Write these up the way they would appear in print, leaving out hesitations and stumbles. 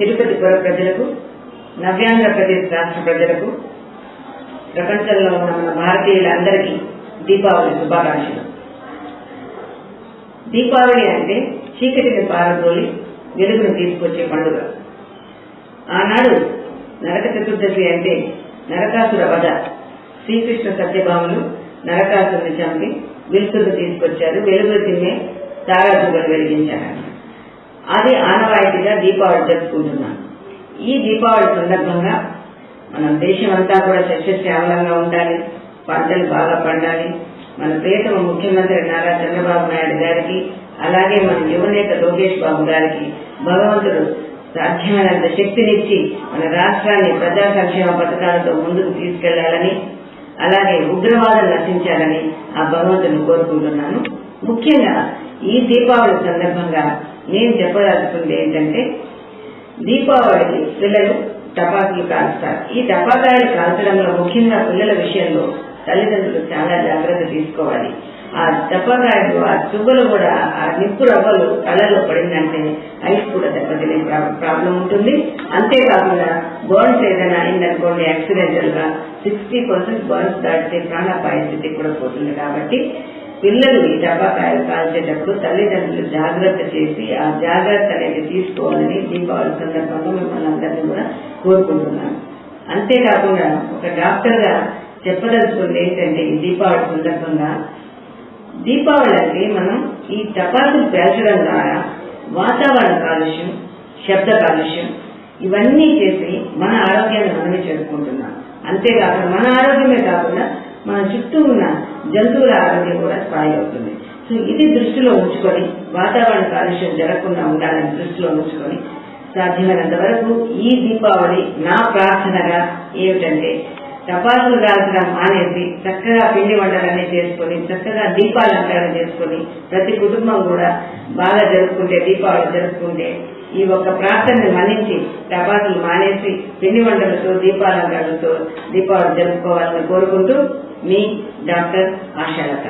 తిరుపతి పుర ప్రజలకు, నవ్యాంధ్రప్రదేశ్ రాష్ట్ర ప్రజలకు, ప్రపంచంలో ఉన్న మన భారతీయులందరికీ దీపావళి శుభాకాంక్షలు. దీపావళి అంటే చీకటిని పారదోలి వెలుగును తీసుకొచ్చే పండుగ. ఆనాడు నరక చతుర్దశి అంటే నరకాసుర వధ. శ్రీకృష్ణ సత్యభామలు నరకాసురుని చంపి వెలుగును తీసుకొచ్చారు, వెలుగులు తిన్నే తారాజుగలు వెలిగించారు. అది ఆనవాయితీగా దీపావళి జరుపుకుంటున్నాం. ఈ దీపావళి సందర్భంగా మన దేశం అంతా కూడా సస్యశ్యామలంగా ఉండాలి, పంటలు బాగా పండాలి. మన ప్రియతమ ముఖ్యమంత్రి నారా చంద్రబాబు నాయుడు గారికి, అలాగే మన యువనేత లోకేష్ బాబు గారికి భగవంతుడు సాధ్యమైనంత శక్తినిచ్చి మన రాష్ట్రాన్ని ప్రజా సంక్షేమ పథకాలతో ముందుకు తీసుకెళ్లాలని, అలాగే ఉగ్రవాదం నశించాలని ఆ భగవంతుని కోరుకుంటున్నాను. ముఖ్యంగా ఈ దీపావళి సందర్భంగా నేను చెప్పదలుచుకుంది ఏంటంటే, దీపావళికి పిల్లలు టపాకులు కాల్స్తారు. ఈ టపాకాయలు కాల్చడంలో ముఖ్యంగా పిల్లల విషయంలో తల్లిదండ్రులు చాలా జాగ్రత్త తీసుకోవాలి. ఆ టపాకాయలు, ఆ చువ్వలు కూడా, ఆ నిప్పు రవ్వలు కళ్ళలో పడిందంటే ఐస్ కూడా దెబ్బతినే ప్రాబ్లం ఉంటుంది. అంతేకాకుండా బర్న్స్ ఏదైనా అయిందనుకోండి, యాక్సిడెంటల్ గా 60% బర్న్స్ దాటితే ప్రాణాపాయ స్థితి కూడా పోతుంది. కాబట్టి పిల్లలు ఈ టపాకాయలు కాల్చేటప్పుడు తల్లిదండ్రులు జాగ్రత్త చేసి ఆ జాగ్రత్త అనేది తీసుకోవాలని దీపావళి సందర్భంగా మిమ్మల్ని అందరినీ కూడా కోరుకుంటున్నాను. అంతేకాకుండా ఒక డాక్టర్ గా చెప్పదలుచుకుంది ఏంటంటే, ఈ దీపావళి సందర్భంగా దీపావళి అంటే మనం ఈ టపాసులు పేల్చడం ద్వారా వాతావరణ కాలుష్యం, శబ్ద కాలుష్యం ఇవన్నీ చేసి మన ఆరోగ్యాన్ని మనమే చెప్పుకుంటున్నాం. అంతేకాకుండా మన ఆరోగ్యమే కాకుండా మన చుట్టూ ఉన్న జంతువుల ఆరోగ్యం కూడా స్థాయి అవుతుంది. సో ఇది దృష్టిలో ఉంచుకొని, వాతావరణ కాలుష్యం జరగకుండా ఉండాలని దృష్టిలో ఉంచుకొని సాధ్యమైనంత వరకు ఈ దీపావళి నా ప్రార్థనగా ఏమిటంటే, టపాసులు కాల్చడం మానేసి చక్కగా పిండి వంటలన్నీ చేసుకుని, చక్కగా దీపాలంకరణ చేసుకుని, ప్రతి కుటుంబం కూడా బాగా జరుపుకుంటే, దీపావళి జరుపుకుంటే, ఈ ఒక్క ప్రార్థనని మన్నించి టపాసులు మానేసి పిండి వంటలతో, దీపాలంకరణతో దీపావళి జరుపుకోవాలని కోరుకుంటూ మీ డాక్టర్ ఆశాలత.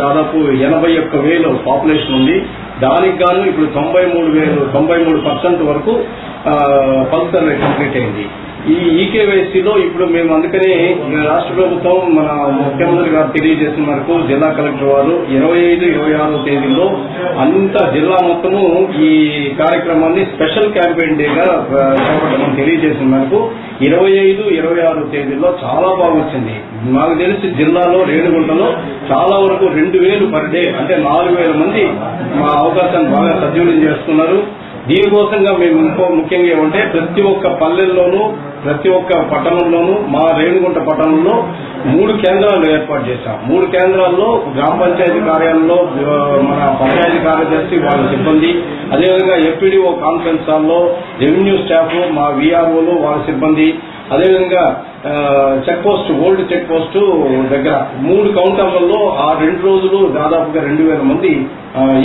దాదాపు 81,000 పాపులేషన్ ఉంది. దానికి గాను ఇప్పుడు 93% వరకు పల్స్ సర్వే కంప్లీట్ అయింది. ఈ ఈకేవైసీలో ఇప్పుడు మేము అందుకనే రాష్ట్ర ప్రభుత్వం మన ముఖ్యమంత్రి గారు తెలియజేసిన వరకు జిల్లా కలెక్టర్ వారు 25, 26 తేదీలో అంతా జిల్లా మొత్తము ఈ కార్యక్రమాన్ని స్పెషల్ క్యాంపెయిన్ డేగా చేపట్టమని తెలియజేసిన వరకు 25, 26 తేదీల్లో చాలా బాగా వచ్చింది. నాకు తెలిసి జిల్లాలో రేణిగుంటలో చాలా వరకు 2,000 పర్ డే, అంటే 4,000 మంది మా అవకాశాన్ని బాగా సద్వినియోగం చేస్తున్నారు. దీనికోసంగా మేము ఇంకో ముఖ్యంగా ఏమంటే ప్రతి ఒక్క పల్లెల్లోనూ ప్రతి ఒక్క పట్టణంలోనూ మా రేణిగుంట పట్టణంలో 3 కేంద్రాలు ఏర్పాటు చేశాం. 3 కేంద్రాల్లో గ్రామ పంచాయతీ కార్యాలయంలో మన పంచాయతీ కార్యదర్శి వాళ్ళ సిబ్బంది, అదేవిధంగా ఎఫ్పీడీఓ కాన్ఫరెన్స్ హాల్లో రెవెన్యూ స్టాఫ్, మా వీఆర్ఓలు వాళ్ళ సిబ్బంది, అదేవిధంగా check post, old check post దగ్గర 3 కౌంటర్లలో ఆ 2 రోజులు దాదాపుగా 2000 మంది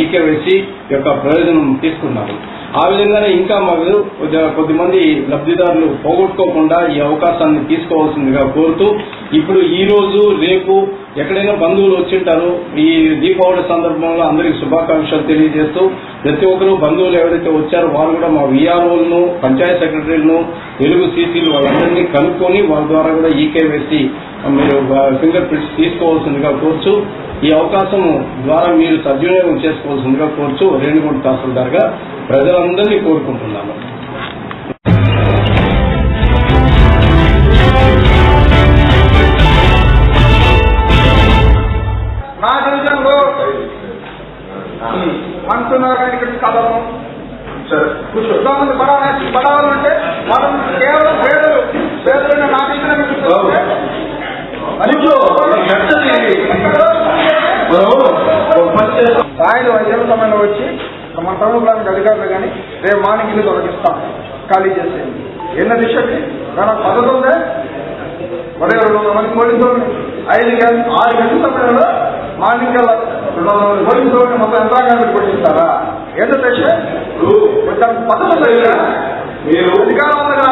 ఈకేవైసీ యొక్క ప్రయోజనం తీసుకున్నారు. ఆ విధంగానే ఇంకా మాకు కొద్దిమంది లబ్ధిదారులు పోగొట్టుకోకుండా ఈ అవకాశాన్ని తీసుకోవాల్సిందిగా కోరుతూ, ఇప్పుడు ఈ రోజు రేపు ఎక్కడైనా బంధువులు వచ్చింటారు, ఈ దీపావళి సందర్భంలో అందరికీ శుభాకాంక్షలు తెలియజేస్తూ ప్రతి ఒక్కరు బంధువులు ఎవరైతే వచ్చారో వారు కూడా మా వీఆర్ఓలను, పంచాయత్ సెక్రటరీలను, తెలుగు సీసీలు వాళ్ళందరినీ కనుక్కొని వాళ్ళ ద్వారా కూడా ఈకేవైసీ మీరు ఫింగర్ ప్రింట్స్ తీసుకోవాల్సిందిగా కోరుచు, ఈ అవకాశం ద్వారా మీరు సద్వినియోగం చేసుకోవాల్సిందిగా కోరుచు రేణిగుంట తహసీల్దార్గా ప్రజలందరినీ కోరుకుంటున్నాను. నా డివిజన్లో మంచున్నారని ఇక్కడ కదము ఎంతోమంది పడాలంటే మనం కేవలం పేదలు నా డివిజన్ ఆయన 5 సమయంలో వచ్చి మన టౌన్ ప్లానింగ్ అధికారులు కానీ రేపు మార్నింగ్ ఇల్లు తొలగిస్తాం, ఖాళీ చేసేది. ఎన్న దిశకి మనకు పద్ధతి ఉందే, ఉదయం 200 మంది పోలీసులు 6 గంటల సమయంలో మార్నింగ్ 200 మంది పోలీసులు మొత్తం యంత్రాంగాన్ని కొట్టిస్తారా? ఎంత దిశ కొంచెం పద్ధతి ఉంది. మీరు అధికారం ఉంది కదా,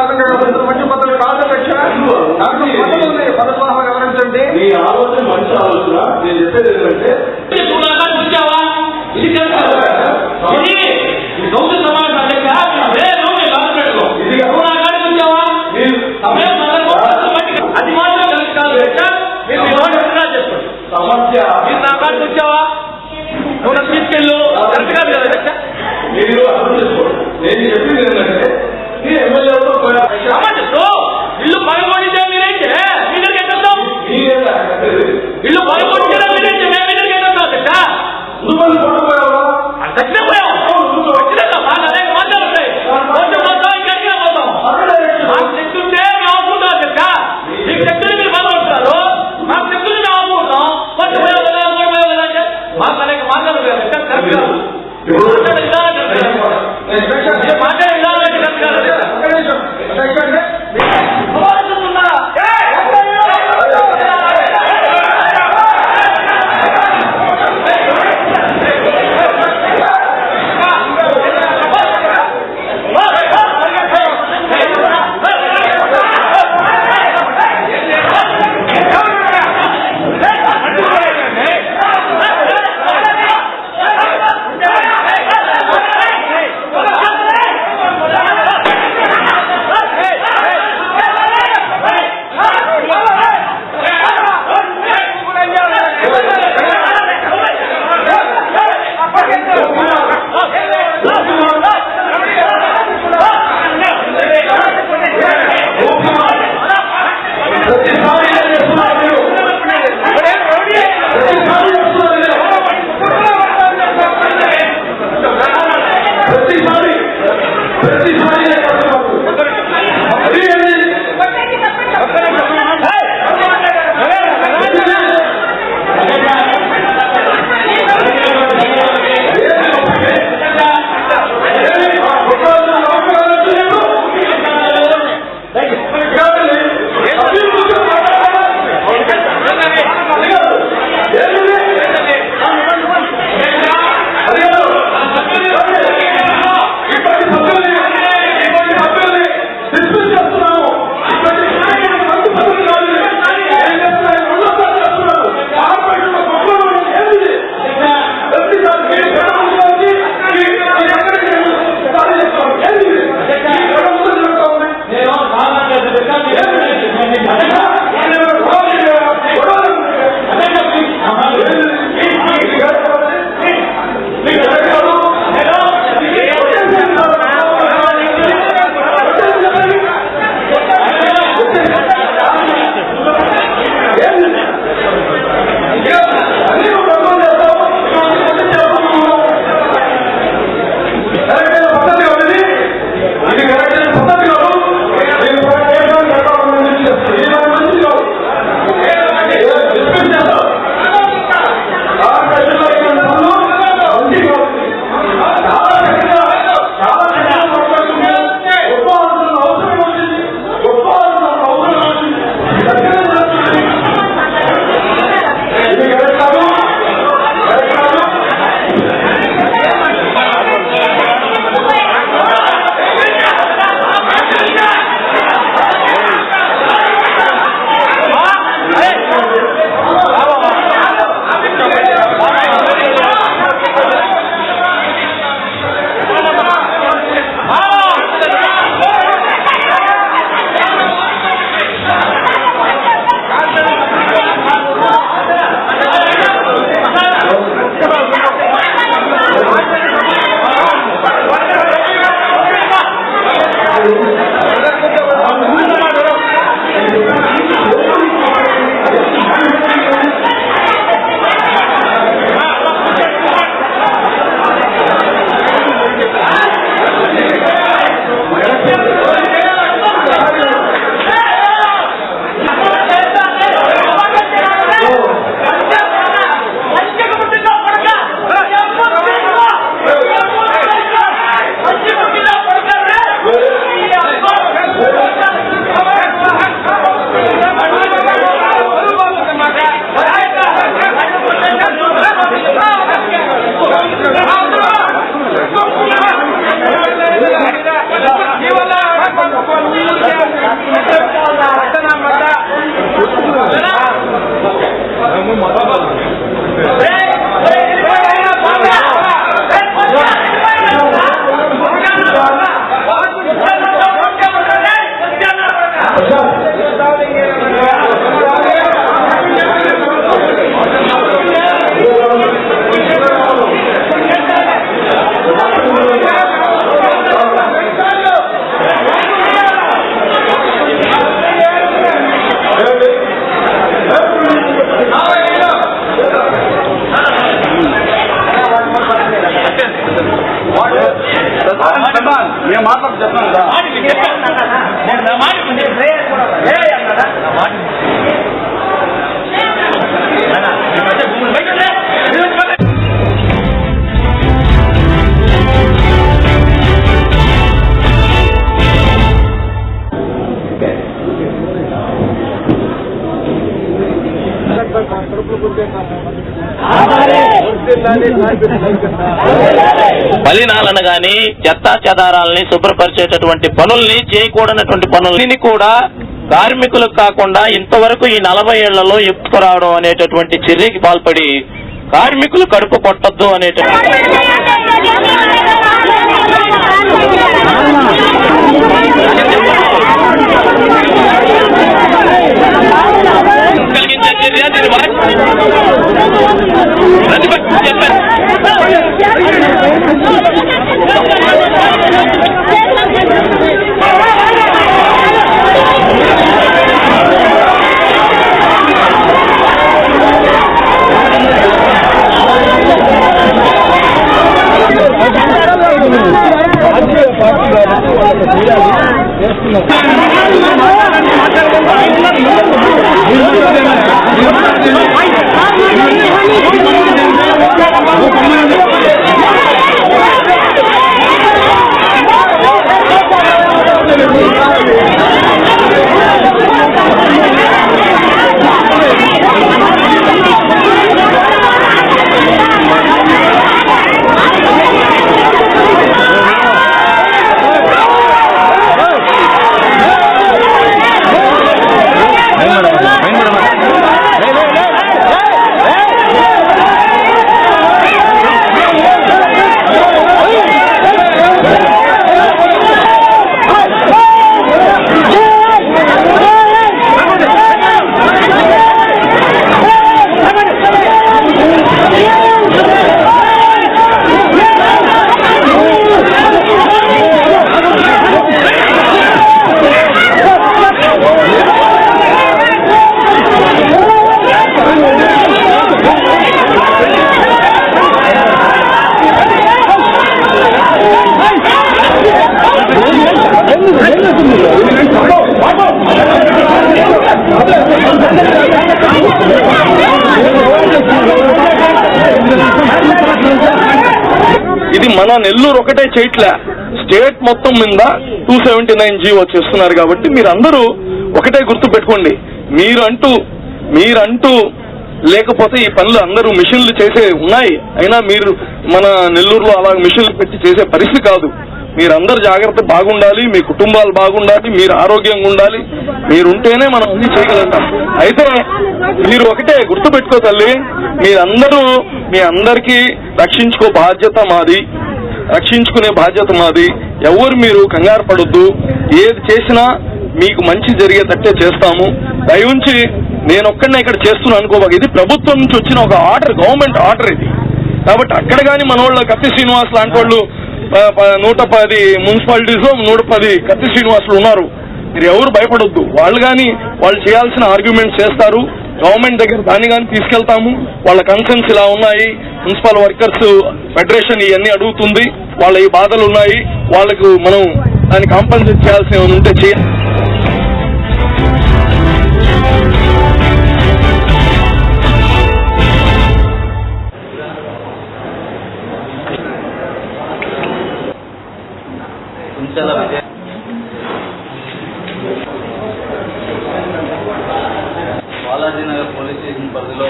మంచి పద్ధతి కాదు దిశ, దాంట్లో పద్ధతి ఉంది. పద్ధతి వివరించండి. మీ ఆలోచన మంచి ఆలోచన. నేను చెప్పేది ఏంటంటే సమస్య వచ్చావా నువ్వు తీసుకెళ్ళు మీరు అర్థం చేసుకోండి. నేను చెప్పింది ఏంటంటే ఎమ్మెల్యేతో ఇల్లు పగబడితే మీరైతే మీదరికి ఎత్తాం, ఇల్లు పగబడితే మీరైతే మేము మీదరికి ఎత్తాం. చచ్చిపోయాం వచ్చినాక మాకు అనేక మాటలు ఉంటాయి. మొత్తం గట్టిగా పోతాం. మాకు శక్తి ఉంటే మేము ఆపుకుంటాం చెక్క, మీకు శక్తిని మీరు బాధపడతారు, మాకు శక్తిని మేము ఆపుకుంటాం. మాకు అనేక మాటలు మాటలకు చెప్పండి. మలినాలను గాని చెత్తా చెదారాలని శుభ్రపరిచేటటువంటి పనుల్ని చేయకూడనటువంటి పనుల్ని కూడా కార్మికులకు కాకుండా ఇంతవరకు ఈ 40 ఏళ్లలో ఎప్పుడు రావడం అనేటటువంటి చర్యకి పాల్పడి కార్మికులు కడుపు కొట్టద్దు అనేటటువంటి కలిగించే చర్య ప్రతిపక్షం చెప్పారు. ఇది మన నెల్లూరు ఒకటే చేయట్లే, స్టేట్ మొత్తం మీద 279 జీవో చేస్తున్నారు. కాబట్టి మీరందరూ ఒకటే గుర్తు పెట్టుకోండి, మీరంటూ లేకపోతే ఈ పనులు అందరూ మిషన్లు చేసే ఉన్నాయి. అయినా మీరు మన నెల్లూరులో అలా మిషన్లు పెట్టి చేసే పరిస్థితి కాదు. మీరందరూ జాగ్రత్త బాగుండాలి, మీ కుటుంబాలు బాగుండాలి, మీరు ఆరోగ్యంగా ఉండాలి. మీరుంటేనే మనం అన్ని చేయగలుగుతాం. అయితే మీరు ఒకటే గుర్తు పెట్టుకో తల్లి, మీరందరూ మీ అందరికీ రక్షించుకునే బాధ్యత మాది. ఎవరు మీరు కంగారు పడొద్దు. ఏది చేసినా మీకు మంచి జరిగేటట్టే చేస్తాము. దయవుంచి నేను ఒక్కడనే ఇక్కడ చేస్తున్నా అనుకోబాక, ఇది ప్రభుత్వం నుంచి వచ్చిన ఒక ఆర్డర్, గవర్నమెంట్ ఆర్డర్ ఇది. కాబట్టి అక్కడ కానీ మన వాళ్ళు కత్తి శ్రీనివాస్ లాంటి వాళ్ళు 110 మున్సిపాలిటీస్ 110 కత్తి శ్రీనివాసులు ఉన్నారు. మీరు ఎవరు భయపడొద్దు. వాళ్ళు చేయాల్సిన ఆర్గ్యుమెంట్స్ చేస్తారు. గవర్నమెంట్ దగ్గర దాన్ని కానీ తీసుకెళ్తాము. వాళ్ళ కన్సర్న్స్ ఇలా ఉన్నాయి, మున్సిపల్ వర్కర్స్ ఫెడరేషన్ ఇవన్నీ అడుగుతుంది, వాళ్ళ ఈ బాధలు ఉన్నాయి, వాళ్ళకు మనం దాన్ని కాంపన్సేట్ చేయాల్సి ఉంటే చేయాలి. బాలాజీనగర్ పోలీస్ స్టేషన్ పరిధిలో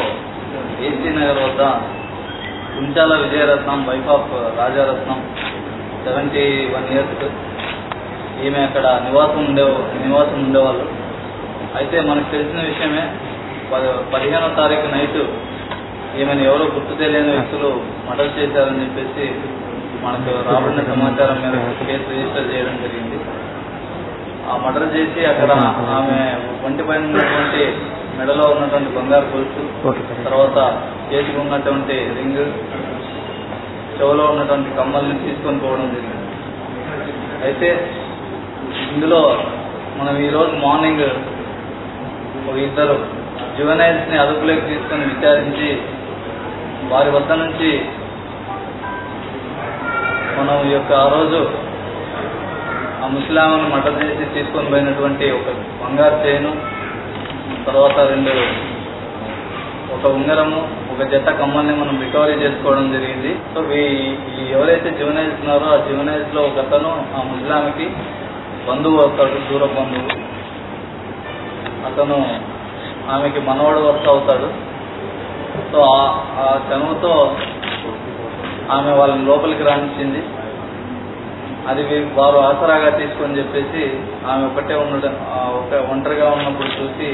ఏసీ నగర్ వద్ద Kunchala Vijayaratnam, wife of Rajaratnam, 71 years. ఈమె అక్కడ నివాసం ఉండేవాళ్ళు. అయితే మనకు తెలిసిన విషయమే, 15వ తారీఖు నైట్ ఈమెను ఎవరో గుర్తు తెలియని వ్యక్తులు మర్డర్ చేశారని చెప్పేసి మనకు రాబడిన సమాచారం మేరకు కేసు రిజిస్టర్ చేయడం జరిగింది. ఆ మర్డర్ చేసి అక్కడ ఆమె ఒంటి పైన ఉన్నటువంటి మెడలో ఉన్నటువంటి బంగారు గొలుసు, తర్వాత చేతికి ఉన్నటువంటి రింగ్, చెవులో ఉన్నటువంటి కమ్మల్ని తీసుకొని పోవడం జరిగింది. అయితే ఇందులో మనం ఈరోజు మార్నింగ్ ఒక 2 జువెనైల్స్ ని అదుపులోకి తీసుకొని విచారించి వారి వద్ద నుంచి మనం ఈ యొక్క ఆ రోజు ఆ ముసలామను మర్డర్ చేసి తీసుకొని పోయినటువంటి ఒక బంగారు చైను, తర్వాత ఒక ఉంగరము, ఒక జత కమ్మల్ని మనం రికవరీ చేసుకోవడం జరిగింది. సో ఎవరైతే జువెనైల్స్ ఉన్నారో ఆ జువెనైల్స్ లో ఒక అతను ఆ ముసలామికి బంధువు అవుతాడు, దూర బంధువు. అతను ఆమెకి మనవడు వరుస అవుతాడు. సో ఆ చనువుతో ఆమె వాళ్ళని లోపలికి రానిచ్చింది. అది వారు ఆసరాగా తీసుకొని చెప్పేసి ఆమె ఒంటరిగా ఉన్నప్పుడు చూసి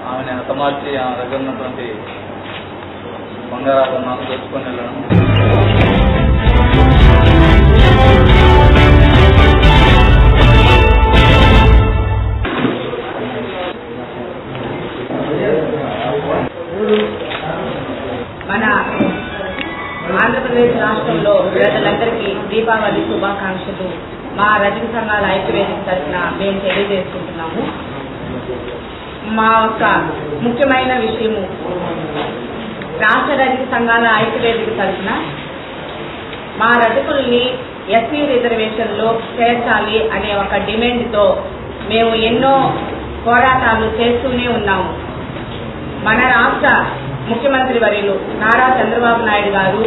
ఆమెను హతమార్చి ఆమె దగ్గర ఉన్నటువంటి బంగారాభరణాలు తెచ్చుకొని వెళ్ళడం. మన ఆంధ్రప్రదేశ్ రాష్ట్రంలో ప్రజలందరికీ దీపావళి శుభాకాంక్షలు మా రజక సంఘాల ఐక్యవేదిక తరఫున మేము తెలియజేసుకుంటున్నాము. మా యొక్క ముఖ్యమైన విషయము, రాష్ట్ర రజక సంఘాల ఐక్యవేదిక తరఫున మా రజకుల్ని ఎస్సీ రిజర్వేషన్లో చేర్చాలి అనే ఒక డిమాండ్తో మేము ఎన్నో పోరాటాలు చేస్తూనే ఉన్నాము. మన రాష్ట్ర ముఖ్యమంత్రి వర్యులు నారా చంద్రబాబు నాయుడు గారు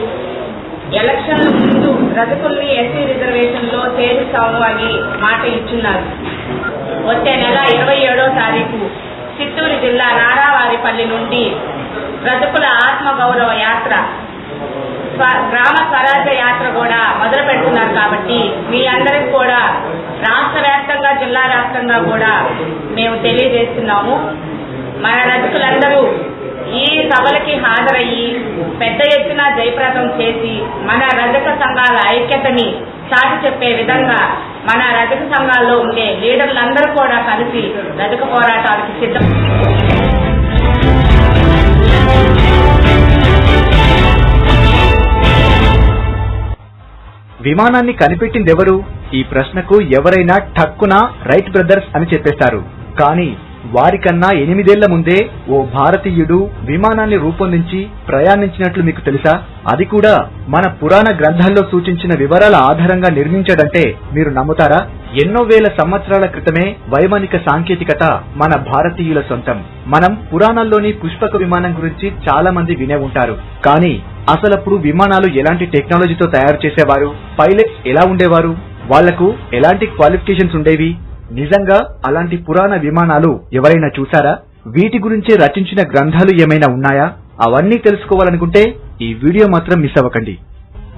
ఎలక్షన్ల ముందు రజకుల్ని ఎస్సీ రిజర్వేషన్లో చేరుస్తాము అని మాట ఇచ్చున్నారు. వచ్చే నెల 27వ తారీఖు చిత్తూరు జిల్లా నారావారిపల్లి నుండి రజకుల ఆత్మగౌరవ యాత్ర, గ్రామ స్వరాజ్య యాత్ర కూడా మొదలు పెడుతున్నారు. కాబట్టి మీ అందరికి కూడా రాష్ట్ర వ్యాప్తంగా, జిల్లా వ్యాప్తంగా కూడా మేము తెలియజేస్తున్నాము. మన రజకులందరూ ఈ సభలకి హాజరయ్యి పెద్ద ఎత్తున జయప్రదం చేసి మన రజక సంఘాల ఐక్యతని చాటి చెప్పే విధంగా మన రజక సంఘాల్లో ఉండే లీడర్లందరూ కూడా కలిసి రజక పోరాటానికి సిద్ధం. విమానాన్ని కనిపెట్టిందెవరు? ఈ ప్రశ్నకు ఎవరైనా ఠక్కున రైట్ బ్రదర్స్ అని చెప్పేస్తారు. కానీ వారికన్నా 8 ఏళ్ల ముందే ఓ భారతీయుడు విమానాన్ని రూపొందించి ప్రయాణించినట్లు మీకు తెలుసా? అది కూడా మన పురాణ గ్రంథాల్లో సూచించిన వివరాల ఆధారంగా నిర్మించాడంటే మీరు నమ్ముతారా? ఎన్నో వేల సంవత్సరాల క్రితమే వైమానిక సాంకేతికత మన భారతీయుల సొంతం. మనం పురాణాల్లోని పుష్పక విమానం గురించి చాలా మంది వినే ఉంటారు. కానీ అసలప్పుడు విమానాలు ఎలాంటి టెక్నాలజీతో తయారు చేసేవారు? పైలట్స్ ఎలా ఉండేవారు? వాళ్లకు ఎలాంటి క్వాలిఫికేషన్స్ ఉండేవి? నిజంగా అలాంటి పురాణ విమానాలు ఎవరైనా చూసారా? వీటి గురించే రచించిన గ్రంథాలు ఏమైనా ఉన్నాయా? అవన్నీ తెలుసుకోవాలనుకుంటే ఈ వీడియో మాత్రం మిస్ అవ్వకండి.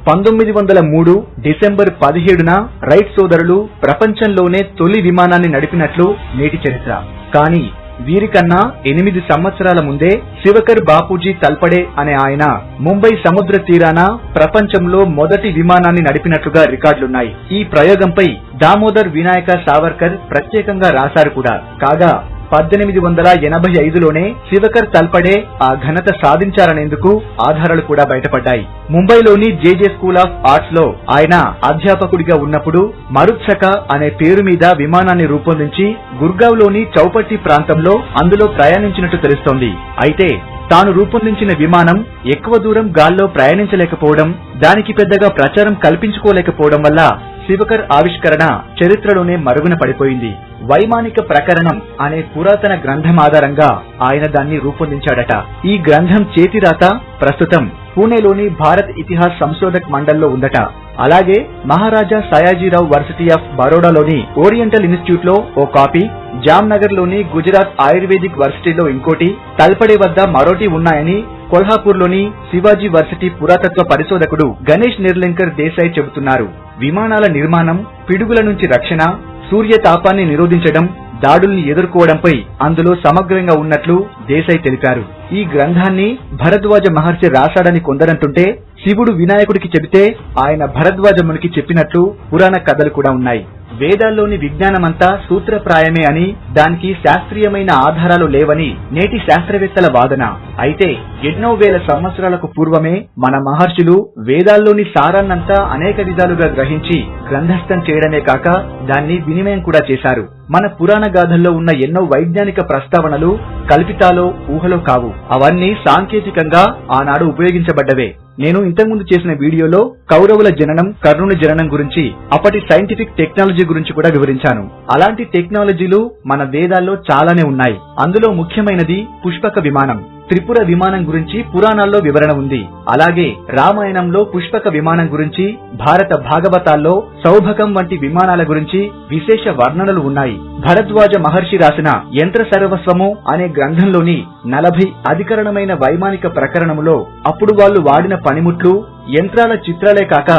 1903 డిసెంబర్ 17న రైట్ సోదరులు ప్రపంచంలోనే తొలి విమానాన్ని నడిపినట్లు నేటి చరిత్ర. కానీ వీరికన్నా 8 సంవత్సరాల ముందే శివకర్ బాపూజీ తల్పడే అనే ఆయన ముంబై సముద్ర తీరాన ప్రపంచంలో మొదటి విమానాన్ని నడిపినట్లుగా రికార్డులున్నాయి. ఈ ప్రయోగంపై దామోదర్ వినాయక సావర్కర్ ప్రత్యేకంగా రాశారు కూడా. కాగా 1885లోనే శివకర్ తల్పడే ఆ ఘనత సాధించారనేందుకు ఆధారాలు కూడా బయటపడ్డాయి. ముంబైలోని జేజే స్కూల్ ఆఫ్ ఆర్ట్స్ లో ఆయన అధ్యాపకుడిగా ఉన్నప్పుడు మరుత్సక అనే పేరు మీద విమానాన్ని రూపొందించి గుర్గావ్లోని చౌపట్టి ప్రాంతంలో అందులో ప్రయాణించినట్టు తెలుస్తోంది. అయితే తాను రూపొందించిన విమానం ఎక్కువ దూరం గాల్లో ప్రయాణించలేకపోవడం, దానికి పెద్దగా ప్రచారం కల్పించుకోలేకపోవడం వల్ల శివకర్ ఆవిష్కరణ చరిత్రలోనే మరుగున పడిపోయింది. వైమానిక ప్రకరణం అనే పురాతన గ్రంథం ఆధారంగా ఆయన దాన్ని రూపొందించాడట. ఈ గ్రంథం చేతిరాత ప్రస్తుతం పూణేలోని భారత్ ఇతిహాస్ సంశోధక్ మండల్లో ఉందట. అలాగే మహారాజా సయాజీరావు వర్సిటీ ఆఫ్ బరోడాలోని ఓరియంటల్ ఇన్స్టిట్యూట్ లో ఓ కాపీ, జామ్నగర్ లోని గుజరాత్ ఆయుర్వేదిక్ వర్సిటీలో ఇంకోటి, తల్పడే వద్ద మరోటి ఉన్నాయని కొల్హాపూర్ లోని శివాజీ వర్సిటీ పురాతత్వ పరిశోధకుడు గణేష్ నిర్లింకర్ దేశాయ్ చెబుతున్నారు. విమానాల నిర్మాణం, పిడుగుల నుంచి రక్షణ, సూర్య తాపాన్ని నిరోధించడం, దాడుల్ని ఎదుర్కోవడంపై అందులో సమగ్రంగా ఉన్నట్లు దేశాయ్ తెలిపారు. ఈ గ్రంథాన్ని భరద్వాజ మహర్షి రాశాడని కొందరంటుంటే, శివుడు వినాయకుడికి చెబితే ఆయన భరద్వాజమునికి చెప్పినట్లు పురాణ కథలు కూడా ఉన్నాయి. వేదాల్లోని విజ్ఞానమంతా సూత్రప్రాయమే అని, దానికి శాస్త్రీయమైన ఆధారాలు లేవని నేటి శాస్త్రవేత్తల వాదన. అయితే ఎన్నో వేల సంవత్సరాలకు పూర్వమే మన మహర్షులు వేదాల్లోని సారాన్నంతా అనేక విధాలుగా గ్రహించి గ్రంథస్థం చేయడమే కాక దాన్ని వినిమయం కూడా చేశారు. మన పురాణ గాథల్లో ఉన్న ఎన్నో వైజ్ఞానిక ప్రస్తావనలు కల్పితాలో, ఊహలో కావు. అవన్నీ సాంకేతికంగా ఆనాడు ఉపయోగించబడ్డవే. నేను ఇంతకుముందు చేసిన వీడియోలో కౌరవుల జననం, కర్ణుని జననం గురించి, అప్పటి సైంటిఫిక్ టెక్నాలజీ గురించి కూడా వివరించాను. అలాంటి టెక్నాలజీలు మన వేదాల్లో చాలానే ఉన్నాయి. అందులో ముఖ్యమైనది పుష్పక విమానం. త్రిపుర విమానం గురించి పురాణాల్లో వివరణ ఉంది. అలాగే రామాయణంలో పుష్పక విమానం గురించి, భారత భాగవతాల్లో సౌభకం వంటి విమానాల గురించి విశేష వర్ణనలు ఉన్నాయి. భరద్వాజ మహర్షి రాసిన యంత్ర సర్వస్వము అనే గ్రంథంలోని 40 అధికరణమైన వైమానిక ప్రకరణములో అప్పుడు వాళ్ళు వాడిన పనిముట్లు, యంత్రాల చిత్రాలే కాక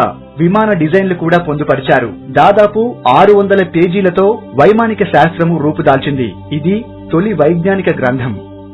విమాన డిజైన్లు కూడా పొందుపరిచారు. దాదాపు 600 పేజీలతో వైమానిక శాస్త్రము రూపుదాల్చింది. ఇది తొలి వైజ్ఞానిక గ్రంథం.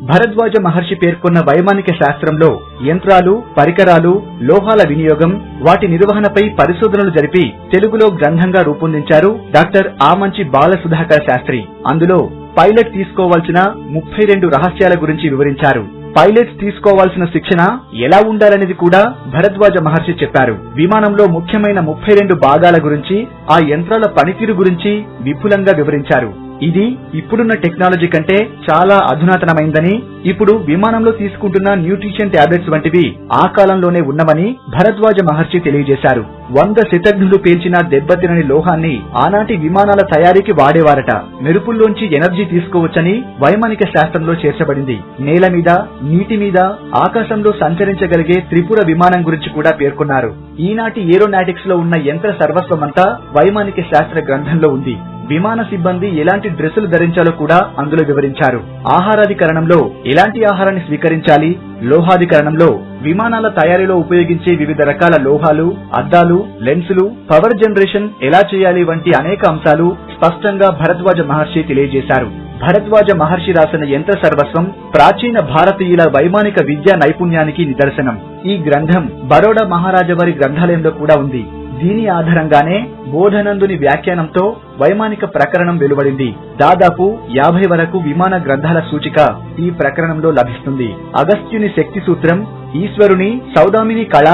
భరద్వాజ మహర్షి పేర్కొన్న వైమానిక శాస్త్రంలో యంత్రాలు, పరికరాలు, లోహాల వినియోగం, వాటి నిర్వహణపై పరిశోధనలు జరిపి తెలుగులో గ్రంథంగా రూపొందించారు డాక్టర్ ఆమంచి బాలసుధాకర్ శాస్త్రి. అందులో పైలట్ తీసుకోవాల్సిన 32 రహస్యాల గురించి వివరించారు. పైలట్స్ తీసుకోవాల్సిన శిక్షణ ఎలా ఉండాలనేది కూడా భరద్వాజ మహర్షి చెప్పారు. విమానంలో ముఖ్యమైన 32 భాగాల గురించి, ఆ యంత్రాల పనితీరు గురించి విపులంగా వివరించారు. ఇది ఇప్పుడున్న టెక్నాలజీ కంటే చాలా అధునాతనమైందని, ఇప్పుడు విమానంలో తీసుకుంటున్న న్యూట్రిషన్ టాబ్లెట్స్ వంటివి ఆ కాలంలోనే ఉన్నవని భరద్వాజ మహర్షి తెలియజేశారు. 100 శతఘ్నులు పేల్చిన దెబ్బతినని లోహాన్ని ఆనాటి విమానాల తయారీకి వాడేవారట. మెరుపుల్లోంచి ఎనర్జీ తీసుకోవచ్చని వైమానిక శాస్త్రంలో చేర్చబడింది. నేల మీద, నీటి మీద, ఆకాశంలో సంచరించగలిగే త్రిపుర విమానం గురించి కూడా పేర్కొన్నారు. ఈనాటి ఏరోనాటిక్స్ లో ఉన్న యంత్ర సర్వస్వమంతా వైమానిక శాస్త్ర గ్రంథంలో ఉంది. విమాన సిబ్బంది ఎలాంటి డ్రెస్సులు ధరించాలో కూడా అందులో వివరించారు. ఆహారాధికరణంలో ఎలాంటి ఆహారాన్ని స్వీకరించాలి, లోహాధికరణంలో విమానాల తయారీలో ఉపయోగించే వివిధ రకాల లోహాలు, అద్దాలు, లెన్సులు, పవర్ జనరేషన్ ఎలా చేయాలి వంటి అనేక అంశాలు స్పష్టంగా భరద్వాజ మహర్షి తెలియజేశారు. భరద్వాజ మహర్షి రాసిన యంత్ర సర్వస్వం ప్రాచీన భారతీయుల వైమానిక విద్యా నైపుణ్యానికి నిదర్శనం. ఈ గ్రంథం బరోడా మహారాజా వారి గ్రంథాలయంలో కూడా ఉంది. దీని ఆధారంగానే బోధనందుని వ్యాఖ్యానంతో వైమానిక ప్రకరణం వెలువడింది. దాదాపు 50 వరకు విమాన గ్రంథాల సూచిక ఈ ప్రకరణంలో లభిస్తుంది. అగస్త్యుని శక్తి సూత్రం, ఈశ్వరుని సౌదామిని కళ,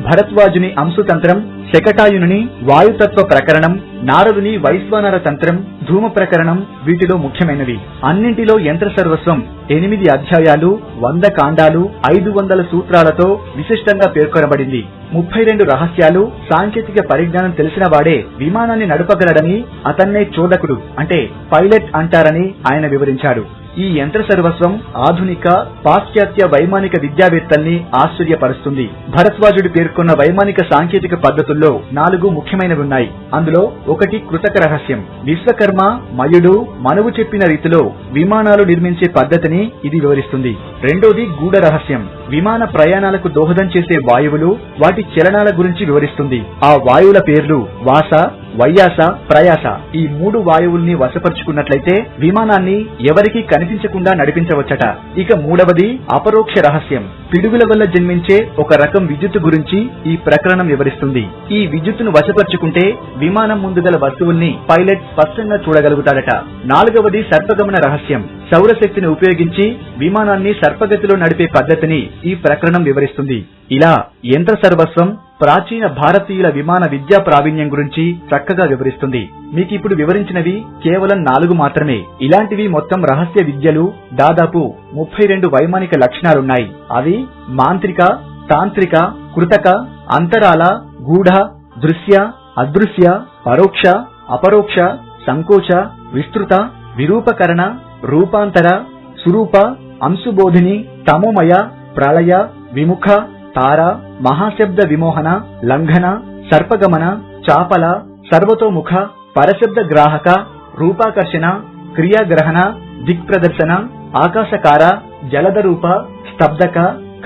భరద్వాజుని అంశుతంత్రం, శకటాయుని వాయుతత్వ ప్రకరణం, నారదుని వైశ్వానర తంత్రం, ధూమ ప్రకరణం వీటిలో ముఖ్యమైనవి. అన్నింటిలో యంత్ర సర్వస్వం 8 అధ్యాయాలు, 100 కాండాలు, 500 సూత్రాలతో విశిష్టంగా పేర్కొనబడింది. 32 రహస్యాలు. సాంకేతిక పరిజ్ఞానం తెలిసిన వాడే విమానాన్ని నడపగలడని, అతన్నే చోదకుడు అంటే పైలట్ అంటారని ఆయన వివరించాడు. ఈ యంత్ర సర్వస్వం ఆధునిక పాశ్చాత్య వైమానిక విద్యావేత్తల్ని ఆశ్చర్యపరుస్తుంది. భరద్వాజుడు పేర్కొన్న వైమానిక సాంకేతిక పద్ధతుల్లో 4 ముఖ్యమైనవి ఉన్నాయి. అందులో ఒకటి కృతక రహస్యం. విశ్వకర్మ, మయుడు, మనువు చెప్పిన రీతిలో విమానాలు నిర్మించే పద్ధతిని ఇది వివరిస్తుంది. రెండోది గూఢ రహస్యం. విమాన ప్రయాణాలకు దోహదం చేసే వాయువులు, వాటి చలనాల గురించి వివరిస్తుంది. ఆ వాయువుల పేర్లు వాస, వయ్యాస, ప్రయాస. ఈ 3 వాయువుల్ని వశపరుచుకున్నట్లయితే విమానాన్ని ఎవరికీ కనిపించకుండా నడిపించవచ్చట. ఇక మూడవది అపరోక్ష రహస్యం. పిడుగుల వల్ల జన్మించే ఒక రకం విద్యుత్తు గురించి ఈ ప్రకరణం వివరిస్తుంది. ఈ విద్యుత్తును వశపరుచుకుంటే విమానం ముందు గల వస్తువుల్ని పైలట్ స్పష్టంగా చూడగలుగుతాడట. నాలుగవది సర్పగమన రహస్యం. సౌరశక్తిని ఉపయోగించి విమానాన్ని సర్పగతిలో నడిపే పద్ధతిని ఈ ప్రకరణం వివరిస్తుంది. ఇలా యంత్ర సర్వస్వం ప్రాచీన భారతీయుల విమాన విద్యా ప్రావీణ్యం గురించి చక్కగా వివరిస్తుంది. మీకిప్పుడు వివరించినవి కేవలం 4 మాత్రమే. ఇలాంటివి మొత్తం రహస్య విద్యలు, దాదాపు 32 వైమానిక లక్షణాలున్నాయి. అవి మాంత్రిక, తాంత్రిక, కృతక, అంతరాల, గూఢ, దృశ్య, అదృశ్య, పరోక్ష, అపరోక్ష, సంకోచ, విస్తృత, విరూపకరణ, రూపాంతర, సురూప, అంశుబోధిని, తమోమయ, ప్రళయ, విముఖ, తార, మహాశబ్ద విమోహన, లంఘన, సర్పగమన, చాపల, సర్వతోముఖ, పరశబ్ద గ్రాహక, రూపాకర్షణ, క్రియాగ్రహణ, దిక్ప్రదర్శన, ఆకాశకార, జలదరూప, స్తబ్దక,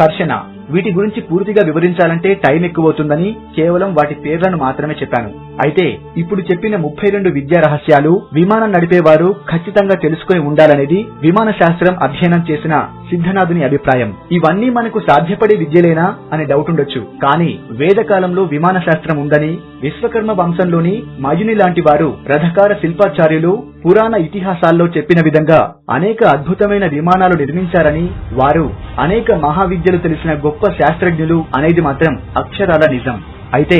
కర్షణ. వీటి గురించి పూర్తిగా వివరించాలంటే టైం ఎక్కువవుతుందని కేవలం వాటి పేర్లను మాత్రమే చెప్పాను. అయితే ఇప్పుడు చెప్పిన 32 విద్యా రహస్యాలు విమానం నడిపేవారు ఖచ్చితంగా తెలుసుకుని ఉండాలనేది విమాన శాస్త్రం అధ్యయనం చేసిన సిద్ధనాథుని అభిప్రాయం. ఇవన్నీ మనకు సాధ్యపడే విద్యలేనా అని డౌట్ ఉండొచ్చు. కానీ వేదకాలంలో విమాన శాస్త్రం ఉందని, విశ్వకర్మ వంశంలోని మయుని లాంటి వారు రథకార శిల్పాచార్యులు పురాణ ఇతిహాసాల్లో చెప్పిన విధంగా అనేక అద్భుతమైన విమానాలు నిర్మించారని, వారు అనేక మహావిద్యలు తెలిసిన గొప్ప శాస్త్రజ్ఞులు అనేది మాత్రం అక్షరాల నిజం. అయితే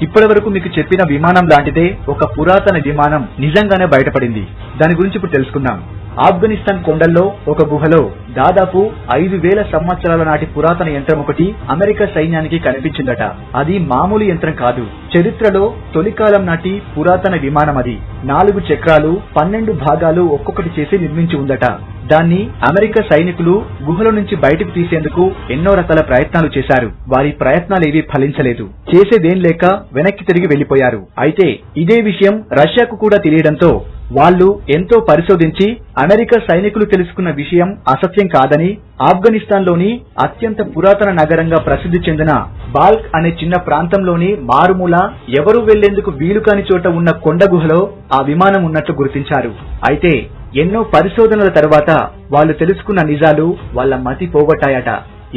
ఇప్పటి వరకు మీకు చెప్పిన విమానం లాంటిదే ఒక పురాతన విమానం నిజంగానే బయటపడింది. దాని గురించి ఇప్పుడు తెలుసుకుందాం. ఆఫ్ఘనిస్తాన్ కొండల్లో ఒక గుహలో దాదాపు 5,000 సంవత్సరాల నాటి పురాతన యంత్రం ఒకటి అమెరికా సైన్యానికి కనిపించిందట. అది మామూలు యంత్రం కాదు. చరిత్రలో తొలికాలం నాటి పురాతన విమానం అది. 4 చక్రాలు 12 భాగాలు ఒక్కొక్కటి చేసి నిర్మించి ఉందట. దాన్ని అమెరికా సైనికులు గుహల నుంచి బయటకు తీసేందుకు ఎన్నో రకాల ప్రయత్నాలు చేశారు. వారి ప్రయత్నాలేవీ ఫలించలేదు. చేసేదేం లేక వెనక్కి తిరిగి వెళ్లిపోయారు. అయితే ఇదే విషయం రష్యాకు కూడా తెలియడంతో వాళ్ళు ఎంతో పరిశోధించి అమెరికా సైనికులు తెలుసుకున్న విషయం అసత్యం కాదని ఆఫ్ఘనిస్తాన్ లోని అత్యంత పురాతన నగరంగా ప్రసిద్ధి చెందిన బాల్క్ అనే చిన్న ప్రాంతంలోని మారుమూల ఎవరూ వెళ్లేందుకు వీలు కాని చోట ఉన్న కొండ గుహలో ఆ విమానం ఉన్నట్లు గుర్తించారు. అయితే ఎన్నో పరిశోధనల తర్వాత వాళ్ళు తెలుసుకున్న నిజాలు వాళ్ళ మతి పోగొట్టాయట.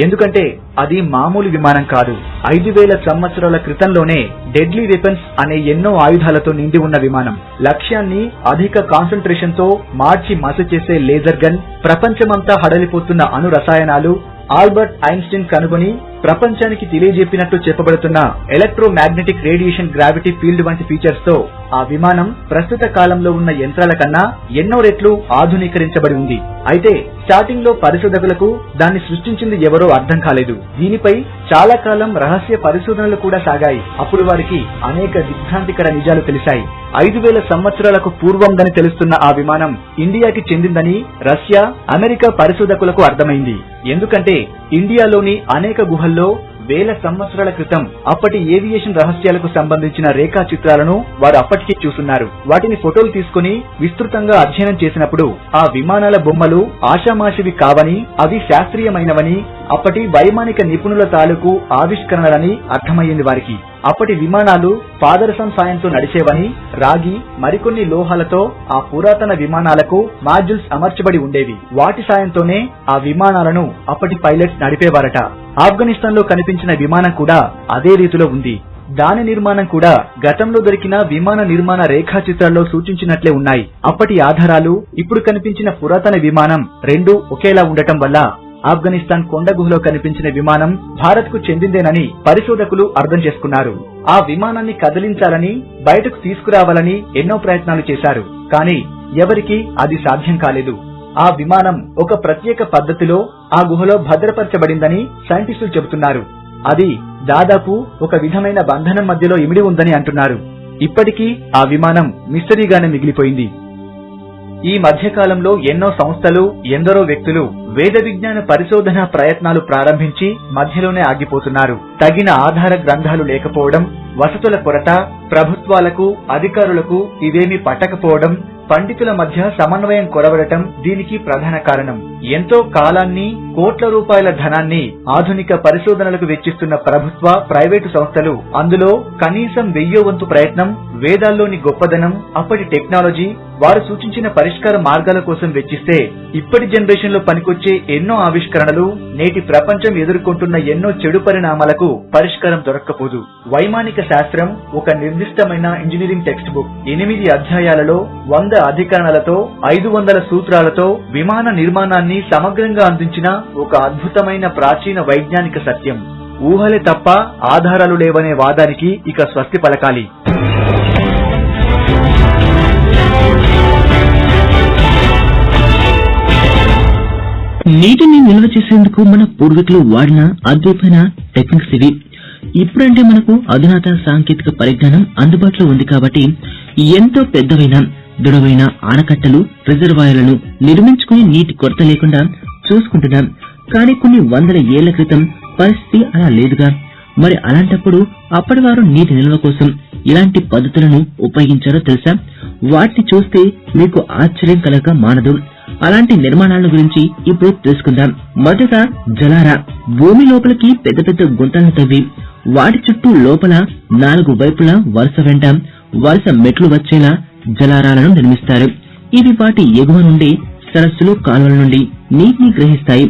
ఎందుకంటే అది మామూలు విమానం కాదు. 5,000 సంవత్సరాల క్రితంలోనే డెడ్లీ వెపన్స్ అనే ఎన్నో ఆయుధాలతో నిండి ఉన్న విమానం. లక్ష్యాన్ని అధిక కాన్సంట్రేషన్ తో మార్చి మస చేసే లేజర్ గన్, ప్రపంచమంతా హడలిపోతున్న అణు రసాయనాలు, ఆల్బర్ట్ ఐన్స్టీన్ కనుగొని ప్రపంచానికి తెలియజెప్పినట్టు చెప్పబడుతున్న ఎలక్ట్రోమాగ్నెటిక్ రేడియేషన్ గ్రావిటీ ఫీల్డ్ వంటి ఫీచర్స్ తో ఆ విమానం ప్రస్తుత కాలంలో ఉన్న యంత్రాల కన్నా ఎన్నో రెట్లు ఆధునీకరించబడి ఉంది. అయితే స్టార్టింగ్ లో పరిశోధకులకు దాన్ని సృష్టించింది ఎవరో అర్థం కాలేదు. దీనిపై చాలా కాలం రహస్య పరిశోధనలు కూడా సాగాయి. అప్పుడు వారికి అనేక దిగ్భ్రాంతికర నిజాలు తెలిసాయి. 5,000 సంవత్సరాలకు పూర్వందని తెలుస్తున్న ఆ విమానం ఇండియాకి చెందిందని రష్యా, అమెరికా పరిశోధకులకు అర్థమైంది. ఎందుకంటే ఇండియాలోని అనేక గుహల్లో వేల సంవత్సరాల క్రితం అప్పటి ఏవియేషన్ రహస్యాలకు సంబంధించిన రేఖా చిత్రాలను వారు అప్పటికే చూస్తున్నారు. వాటిని ఫోటోలు తీసుకుని విస్తృతంగా అధ్యయనం చేసినప్పుడు ఆ విమానాల బొమ్మలు ఆషామాషివి కావని, అవి శాస్త్రీయమైనవని, అప్పటి వైమానిక నిపుణుల తాలూకు ఆవిష్కరణలని అర్థమయ్యింది వారికి. అప్పటి విమానాలు పాదరసం సాయంతో నడిచేవని, రాగి మరికొన్ని లోహాలతో ఆ పురాతన విమానాలకు మాడ్యూల్స్ అమర్చబడి ఉండేవి. వాటి సాయంతోనే ఆ విమానాలను అప్పటి పైలట్స్ నడిపేవారట. ఆఫ్ఘనిస్తాన్ లో కనిపించిన విమానం కూడా అదే రీతిలో ఉంది. దాని నిర్మాణం కూడా గతంలో దొరికిన విమాన నిర్మాణ రేఖా చిత్రాల్లో సూచించినట్లే ఉన్నాయి. అప్పటి ఆధారాలు, ఇప్పుడు కనిపించిన పురాతన విమానం రెండూ ఒకేలా ఉండటం వల్ల ఆఫ్ఘనిస్తాన్ కొండ గుహలో కనిపించిన విమానం భారత్ కు చెందిందేనని పరిశోధకులు అర్థం చేసుకున్నారు. ఆ విమానాన్ని కదిలించాలని, బయటకు తీసుకురావాలని ఎన్నో ప్రయత్నాలు చేశారు. కానీ ఎవరికీ అది సాధ్యం కాలేదు. ఆ విమానం ఒక ప్రత్యేక పద్ధతిలో ఆ గుహలో భద్రపరచబడిందని సైంటిస్టులు చెబుతున్నారు. అది దాదాపు ఒక విధమైన బంధనం మధ్యలో ఇమిడి ఉందని అంటున్నారు. ఇప్పటికీ ఆ విమానం మిస్టరీగానే మిగిలిపోయింది. ఈ మధ్యకాలంలో ఎన్నో సంస్థలు, ఎందరో వ్యక్తులు వేద విజ్ఞాన పరిశోధన ప్రయత్నాలు ప్రారంభించి మధ్యలోనే ఆగిపోతున్నారు. తగిన ఆధార గ్రంథాలు లేకపోవడం, వసతుల కొరత, ప్రభుత్వాలకు, అధికారులకు ఇవేమీ పట్టకపోవడం, పండితుల మధ్య సమన్వయం కొరవడటం దీనికి ప్రధాన కారణం. ఎంతో కాలాన్ని, కోట్ల రూపాయల ధనాన్ని ఆధునిక పరిశోధనలకు వెచ్చిస్తున్న ప్రభుత్వ, ప్రైవేటు సంస్థలు అందులో కనీసం 1000వ వంతు ప్రయత్నం వేదాల్లోని గొప్పదనం, అప్పటి టెక్నాలజీ, వారు సూచించిన పరిష్కార మార్గాల కోసం వెచ్చిస్తే ఇప్పటి జనరేషన్ లో పనికొచ్చే ఎన్నో ఆవిష్కరణలు, నేటి ప్రపంచం ఎదుర్కొంటున్న ఎన్నో చెడు పరిణామాలకు పరిష్కారం దొరక్కపోదు. వైమానిక శాస్త్రం ఒక నిర్దిష్టమైన ఇంజనీరింగ్ టెక్స్ట్ బుక్. 8 అధ్యాయాలలో 100 అధికరణలతో 500 సూత్రాలతో విమాన నిర్మాణాన్ని సమగ్రంగా అందించిన ఒక అద్భుతమైన ప్రాచీన వైజ్ఞానిక సత్యం. ఊహలే తప్ప ఆధారాలు లేవనే వాదానికి ఇక స్వస్తి పలకాలి. నీటిని నిల్వ చేసేందుకు మన పూర్వీకులు వాడిన అద్భుతమైన టెక్నిక్స్ ఇవి. ఇప్పుడంటే మనకు అధునాత సాంకేతిక పరిజ్ఞానం అందుబాటులో ఉంది కాబట్టి ఎంతో పెద్దవైన, దృఢమైన ఆనకట్టలు, రిజర్వాయర్లను నిర్మించుకుని నీటి కొరత లేకుండా చూసుకుంటున్నాం. కానీ కొన్ని వందల ఏళ్ల క్రితం పరిస్థితి అలా లేదుగా. మరి అలాంటప్పుడు అప్పటి వారు నీటి నిల్వ కోసం ఇలాంటి పద్ధతులను ఉపయోగించారో తెలుసా? వాటిని చూస్తే మీకు ఆశ్చర్యం కలగక మానదు. అలాంటి నిర్మాణాల గురించి ఇప్పుడు తెలుసుకుందాం. మొదట జలారా. భూమి లోపలికి పెద్ద పెద్ద గుంతలను తవ్వి వాటి చుట్టూ లోపల 4 వైపులా వరుస వెంట వరుస మెట్లు వచ్చేలా జలారాలను నిర్మిస్తారు. ఇవి వాటి ఎగువ నుండి, సరస్సులు, కాలువల నుండి నీటిని గ్రహిస్తాయి.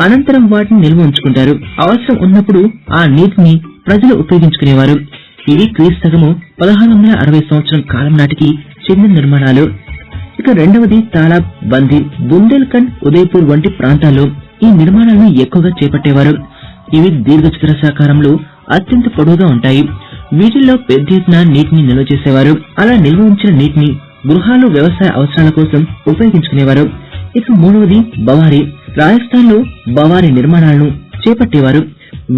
అనంతరం వాటిని నిల్వ ఉంచుకుంటారు. అవసరం ఉన్నప్పుడు ఆ నీటిని ప్రజలు ఉపయోగించుకునేవారు. ఇవి క్రీస్తు 1660 సంవత్సరం కాలం నాటికి చెందిన నిర్మాణాలు. ఇక రెండవది తాలాబ్ బందీ. బుందేల్ఖండ్, ఉదయపూర్ వంటి ప్రాంతాల్లో ఈ నిర్మాణాలను ఎక్కువగా చేపట్టేవారు. ఇవి దీర్ఘచతురస్రాకారంలో అత్యంత పొడవుగా ఉంటాయి. వీటిల్లో పెద్ద ఎత్తున నీటిని నిల్వ చేసేవారు. అలా నిల్వ ఉంచిన నీటిని గృహాలు, వ్యవసాయ అవసరాల కోసం ఉపయోగించుకునేవారు. ఇక మూడవది బవారి. రాజస్థాన్ లో బవారి నిర్మాణాలను చేపట్టేవారు.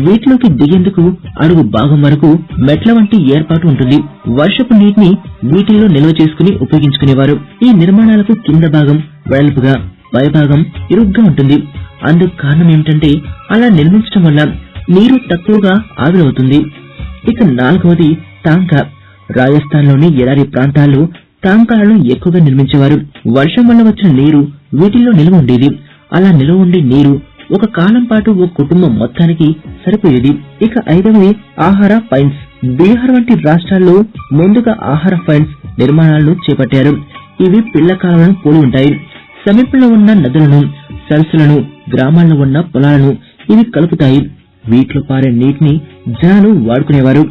వీటిలోకి దిగేందుకు అడుగు భాగం వరకు మెట్ల వంటి ఏర్పాటు ఉంటుంది. వర్షపు నీటిని వీటిల్లో నిల్వ చేసుకుని ఉపయోగించుకునేవారు. ఈ నిర్మాణాలకు కింద భాగం వెడల్పుగా, పైభాగం ఇరుగ్గా ఉంటుంది. అందుకు కారణం ఏమిటంటే అలా నిర్మించడం వల్ల నీరు తక్కువగా ఆవిరవుతుంది. ఇక నాలుగవది టాంకా. రాజస్థాన్ లోని ఎడారి ప్రాంతాల్లో టాంకాలను ఎక్కువగా నిర్మించేవారు. వర్షం వల్ల వచ్చిన నీరు వీటిల్లో నిల్వ ఉండేది. అలా నిల్వ ఉండే నీరు ఒక కాలం పాటు ఒక కుటుంబం మొత్తానికి సరిపోయేది. ఇక ఐదవది ఆహార పైన్స్. బీహార్ వంటి రాష్ట్రాల్లో ముందుగా ఆహార పైన్స్ నిర్మాణాలను చేపట్టారు. ఇవి పిల్ల కాలువలను పోలి ఉంటాయి. సమీపంలో ఉన్న నదులను, సరస్సులను, గ్రామాల్లో ఉన్న పొలాలను ఇవి కలుపుతాయి. వీటిలో పారే నీటిని జనాలు వాడుకునేవారు.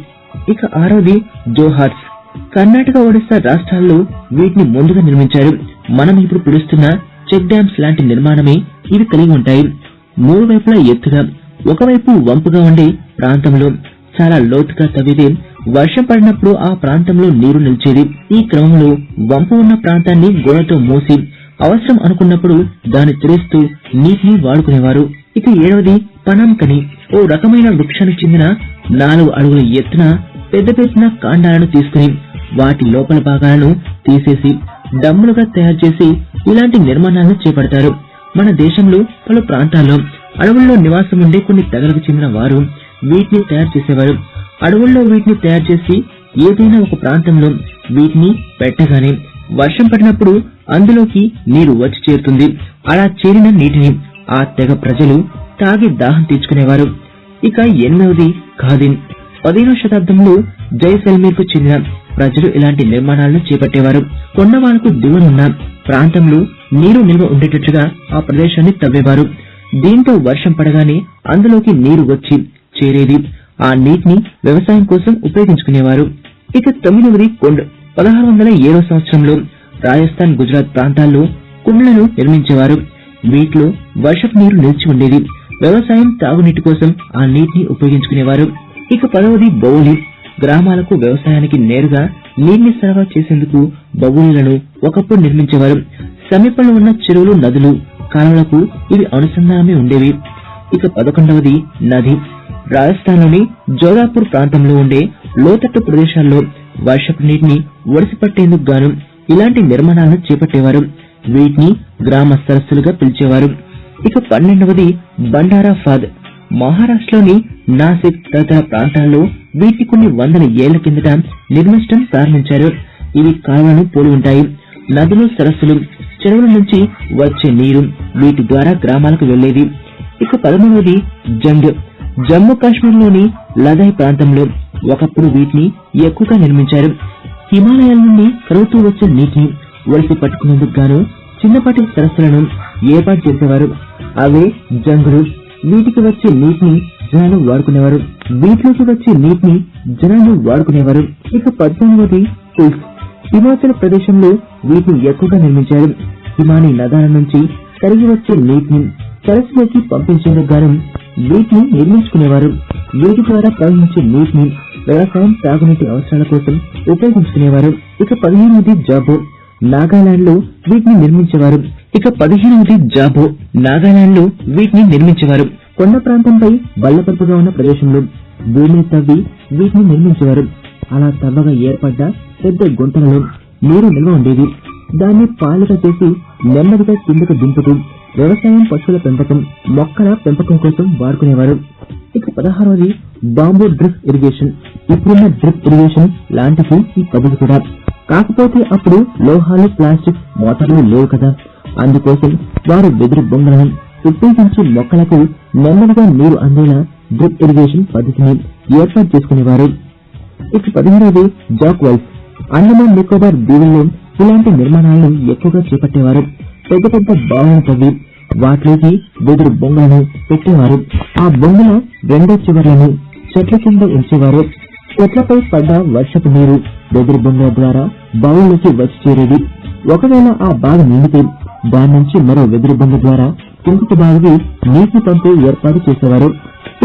ఇక ఆరవది జోహార్స్. కర్ణాటక, ఒడిశా రాష్ట్రాల్లో వీటిని ముందుగా నిర్మించారు. మనం ఇప్పుడు పిలుస్తున్న చెక్ డ్యామ్స్ లాంటి నిర్మాణమే ఇవి కలిగి ఉంటాయి. మూడు వైపులా ఎత్తుగా, ఒకవైపు వంపుగా ఉండే ప్రాంతంలో చాలా లోతుగా తవ్వితే వర్షం పడినప్పుడు ఆ ప్రాంతంలో నీరు నిలిచేది. ఈ క్రమంలో వంపు ఉన్న ప్రాంతాన్ని గోడతో మూసి అవసరం అనుకున్నప్పుడు దాన్ని తెరుస్తూ నీటిని వాడుకునేవారు. ఇక ఏడవది పనాంకని. ఓ రకమైన వృక్షానికి చెందిన 4 అడుగుల ఎత్తున పెద్ద పెద్ద కాండాలను తీసుకుని వాటి లోపల భాగాలను తీసేసి డమ్ములుగా తయారు చేసి ఇలాంటి నిర్మాణాలను చేపడతారు. మన దేశంలో పలు ప్రాంతాల్లో అడవుల్లో నివాసం ఉండే కొన్ని తెగలకు చెందిన వారు వీటిని తయారు చేసేవారు. అడవుల్లో వీటిని తయారు చేసి ఏదైనా ఒక ప్రాంతంలో వీటిని పెట్టగానే వర్షం పడినప్పుడు అందులోకి నీరు వచ్చి చేరుతుంది. అలా చేరిన నీటిని ఆ తెగ ప్రజలు తాగి దాహం తీర్చుకునేవారు. ఇక 8వది ఖాదిన్. 15వ శతాబ్దంలో జైసల్మీర్ కు చెందిన ప్రజలు ఇలాంటి నిర్మాణాలను చేపట్టేవారు. కొండవాలకు దిగువనున్న ప్రాంతంలో నీరు నిల్వ ఉండేటట్లుగా ఆ ప్రదేశాన్ని తవ్వేవారు. దీంతో వర్షం పడగానే అందులోకి నీరు వచ్చి చేరేది. ఆ నీటిని వ్యవసాయం కోసం ఉపయోగించుకునేవారు. ఇక 9వది కుండ్. 1607వ సంవత్సరంలో రాజస్థాన్, గుజరాత్ ప్రాంతాల్లో కుండ్లను నిర్మించేవారు. వీటిలో వర్షపు నీరు నిలిచి ఉండేది. వ్యవసాయం, తాగునీటి కోసం ఆ నీటిని ఉపయోగించుకునేవారు. ఇక 10వది బౌలి. గ్రామాలకు, వ్యవసాయానికి నేరుగా నీటిని సరఫరా చేసేందుకు బౌలీలను ఒకప్పుడు నిర్మించేవారు. సమీపంలో ఉన్న చెరువులు, నదులు, కాలువలకు ఇవి అనుసంధానమే ఉండేవి. ఇక 11వది నది. రాజస్థాన్ లోని జోధాపూర్ ప్రాంతంలో ఉండే లోతట్టు ప్రదేశాల్లో వర్షపు నీటిని ఒడిసిపట్టేందుకు గాను ఇలాంటి నిర్మాణాలను చేపట్టేవారు. వీటిని గ్రామ సరస్సులుగా పిలిచేవారు. ఇక 12వది బండారా ఫాద్. మహారాష్ట్రలోని నాసిక్ తదితర ప్రాంతాల్లో వీటిని కొన్ని వందల ఏళ్ల కిందట నిర్మించడం ప్రారంభించారు. ఇవి కాలువలను పోలి ఉంటాయి. నదులు, సరస్సులు, చెరువుల నుంచి వచ్చే నీరు వీటి ద్వారా గ్రామాలకు వెళ్లేది. ఇక 13వది జంగ్. జమ్మూ కాశ్మీర్ లోని లదాఖ్ ప్రాంతంలో ఒకప్పుడు వీటిని ఎక్కువగా నిర్మించారు. హిమాలయాల నుండి కరుగుతూ వచ్చే నీటిని ఒడిసి పట్టుకునేందుకు గాను చిన్నపాటి సరస్సులను ఏర్పాటు చేసేవారు. అవే జంగులు. వీటికి వచ్చే నీటిని జనాలు వాడుకునేవారు. వీటిలోకి వచ్చే నీటిని జనాలు వాడుకునేవారు. ఇక 14వది పుల్స్. హిమాచల్ ప్రదేశంలో వీటిని ఎక్కువగా నిర్మించారు. హిమానీ నదాల నుంచి కరిగి వచ్చే నీటిని సరస్సులోకి పంపించేందుకు గాను వీటిని నిర్మించుకునేవారు. వీటి ద్వారా ప్రవహించే నీటిని వ్యవసాయం, తాగునీటి అవసరాల కోసం ఉపయోగించుకునేవారు. ఇక 15వది జాబో. నాగాలాండ్ లో వీటిని నిర్మించేవారు. ఇక 15వది జాబో. నాగాలాండ్ లో వీటిని నిర్మించేవారు. కొండ ప్రాంతంపై బల్లపరుపుగా ఉన్న ప్రదేశంలో భూమిని తవ్వి వీటిని నిర్మించేవారు. అలా తవ్వగా ఏర్పడ్డ పెద్ద గుంతలలో నీరు నిల్వ ఉండేది. దాన్ని పాలిక చేసి నెమ్మదిగా కిందకు దింపుతూ వ్యవసాయం, పశువుల పెంపకం, మొక్కల పెంపకం కోసం వాడుకునేవారు. ఇక 16వది బాంబూ డ్రిప్ ఇరిగేషన్. ఇప్పుడున్న డ్రిప్ ఇరిగేషన్ లాంటిది ఈ పద్ధతి కూడా. కాకపోతే అప్పుడు లోహాలు, ప్లాస్టిక్ మోటార్లు లేవు కదా. అందుకోసం వారు వెదురు బొంగలను ఉపయోగించి మొక్కలకు నెమ్మదిగా నీరు అందేలా డ్రిప్ ఇరిగేషన్ పద్ధతిని ఏర్పాటు చేసుకునేవారు. ఇక 17వది జాక్ వెల్స్. అండమాన్ నికోబార్ దీవుల్లో ఇలాంటి నిర్మాణాలను ఎక్కువగా చేపట్టేవారు. పెద్ద పెద్ద బావులను తవ్వి వాటిలోకి వెదురు బొంగలను పెట్టేవారు. ఆ బొంగల రెండో చివర్లను చెట్ల కింద ఉంచేవారు. చెట్లపై పడ్డ వర్షపు నీరు వెదురు బొంగల ద్వారా బావుల్లోకి వచ్చి చేరేది. ఒకవేళ ఆ బావి నిండితే దాని నుంచి మరో వెదురు బొంగ ద్వారా ఇంకొక బావికి నీటి పంపే ఏర్పాటు చేసేవారు.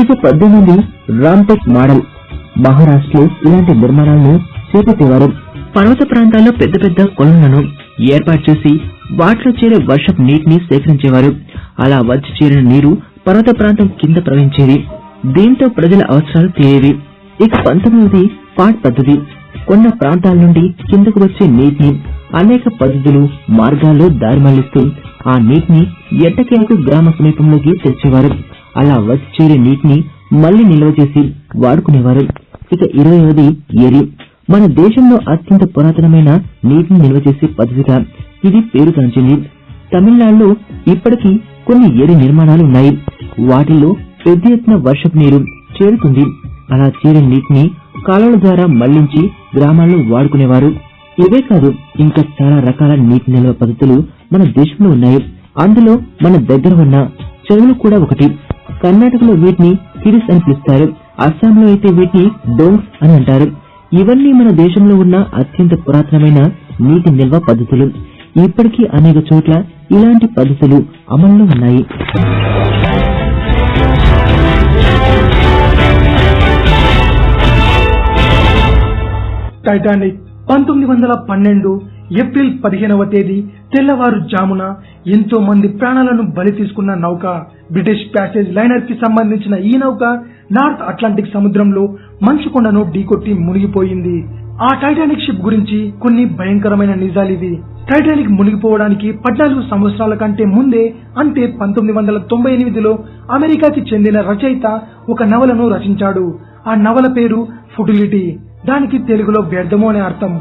ఇక 18వది రామ్టెక్ మోడల్. మహారాష్ట్రలో ఇలాంటి నిర్మాణాలను చేపట్టేవారు. పర్వత ప్రాంతాల్లో పెద్ద పెద్ద కొలనులను ఏర్పాటు చేసి వాటిలో చేరే వర్షపు నీటిని సేకరించేవారు. అలా వచ్చి చేరిన నీరు పర్వత ప్రాంతం కింద ప్రవహించేది. దీంతో ప్రజల అవసరాలు తీరేవి. ఇక 19ది పాట్ పద్ధతి. కొండ ప్రాంతాల నుండి కిందకు వచ్చే నీటిని అనేక పద్ధతులు మార్గాల్లో దారి మళ్లిస్తూ ఆ నీటిని ఎట్టకేలకు గ్రామ సమీపంలోకి తెచ్చేవారు. అలా వచ్చి చేరే నీటిని మళ్లీ నిల్వ చేసి వాడుకునేవారు. ఇక 20వది ఏరి. మన దేశంలో అత్యంత పురాతనమైన నీటిని నిల్వ చేసే పద్ధతిగా ఇది పేరుగాంచింది. తమిళనాడులో ఇప్పటికీ కొన్ని ఏరి నిర్మాణాలు ఉన్నాయి. వాటిల్లో పెద్ద ఎత్తున వర్షపు నీరు చేరుతుంది. అలా చేరే నీటిని కాలువల ద్వారా మళ్లించి గ్రామాల్లో వాడుకునేవారు. ఇవే కాదు, ఇంకా చాలా రకాల నీటి నిల్వ పద్ధతులు మన దేశంలో ఉన్నాయి. అందులో మన దగ్గర ఉన్న చెరువులు కూడా ఒకటి. కర్ణాటకలో వీటిని హిరిస్ అని పిలుస్తారు. అస్సాంలో అయితే వీటిని డోంగ్స్ అని అంటారు. ఇవన్నీ మన దేశంలో ఉన్న అత్యంత పురాతనమైన నీటి నిల్వ పద్ధతులు. ఇప్పటికీ అనేక చోట్ల ఇలాంటి పద్ధతులు అమల్లో ఉన్నాయి. టైటానిక్ 1912 ఏప్రిల్ 15వ తేదీ తెల్లవారుజామున ఎంతో మంది ప్రాణాలను బలి తీసుకున్న నౌక. బ్రిటిష్ ప్యాసేజ్ లైనర్ కి సంబంధించిన ఈ నౌక నార్త్ అట్లాంటిక్ సముద్రంలో మంచుకొండను ఢీకొట్టి మునిగిపోయింది. ఆ టైటానిక్ షిప్ గురించి కొన్ని భయంకరమైన నిజాలివి. టైటానిక్ మునిగిపోవడానికి 14 సంవత్సరాల కంటే ముందే, అంటే 1998లో అమెరికాకి చెందిన రచయిత ఒక నవలను రచించాడు. ఆ నవల పేరు ఫుటిలిటీ. దానికి తెలుగులో వ్యర్థము అనే అర్థం.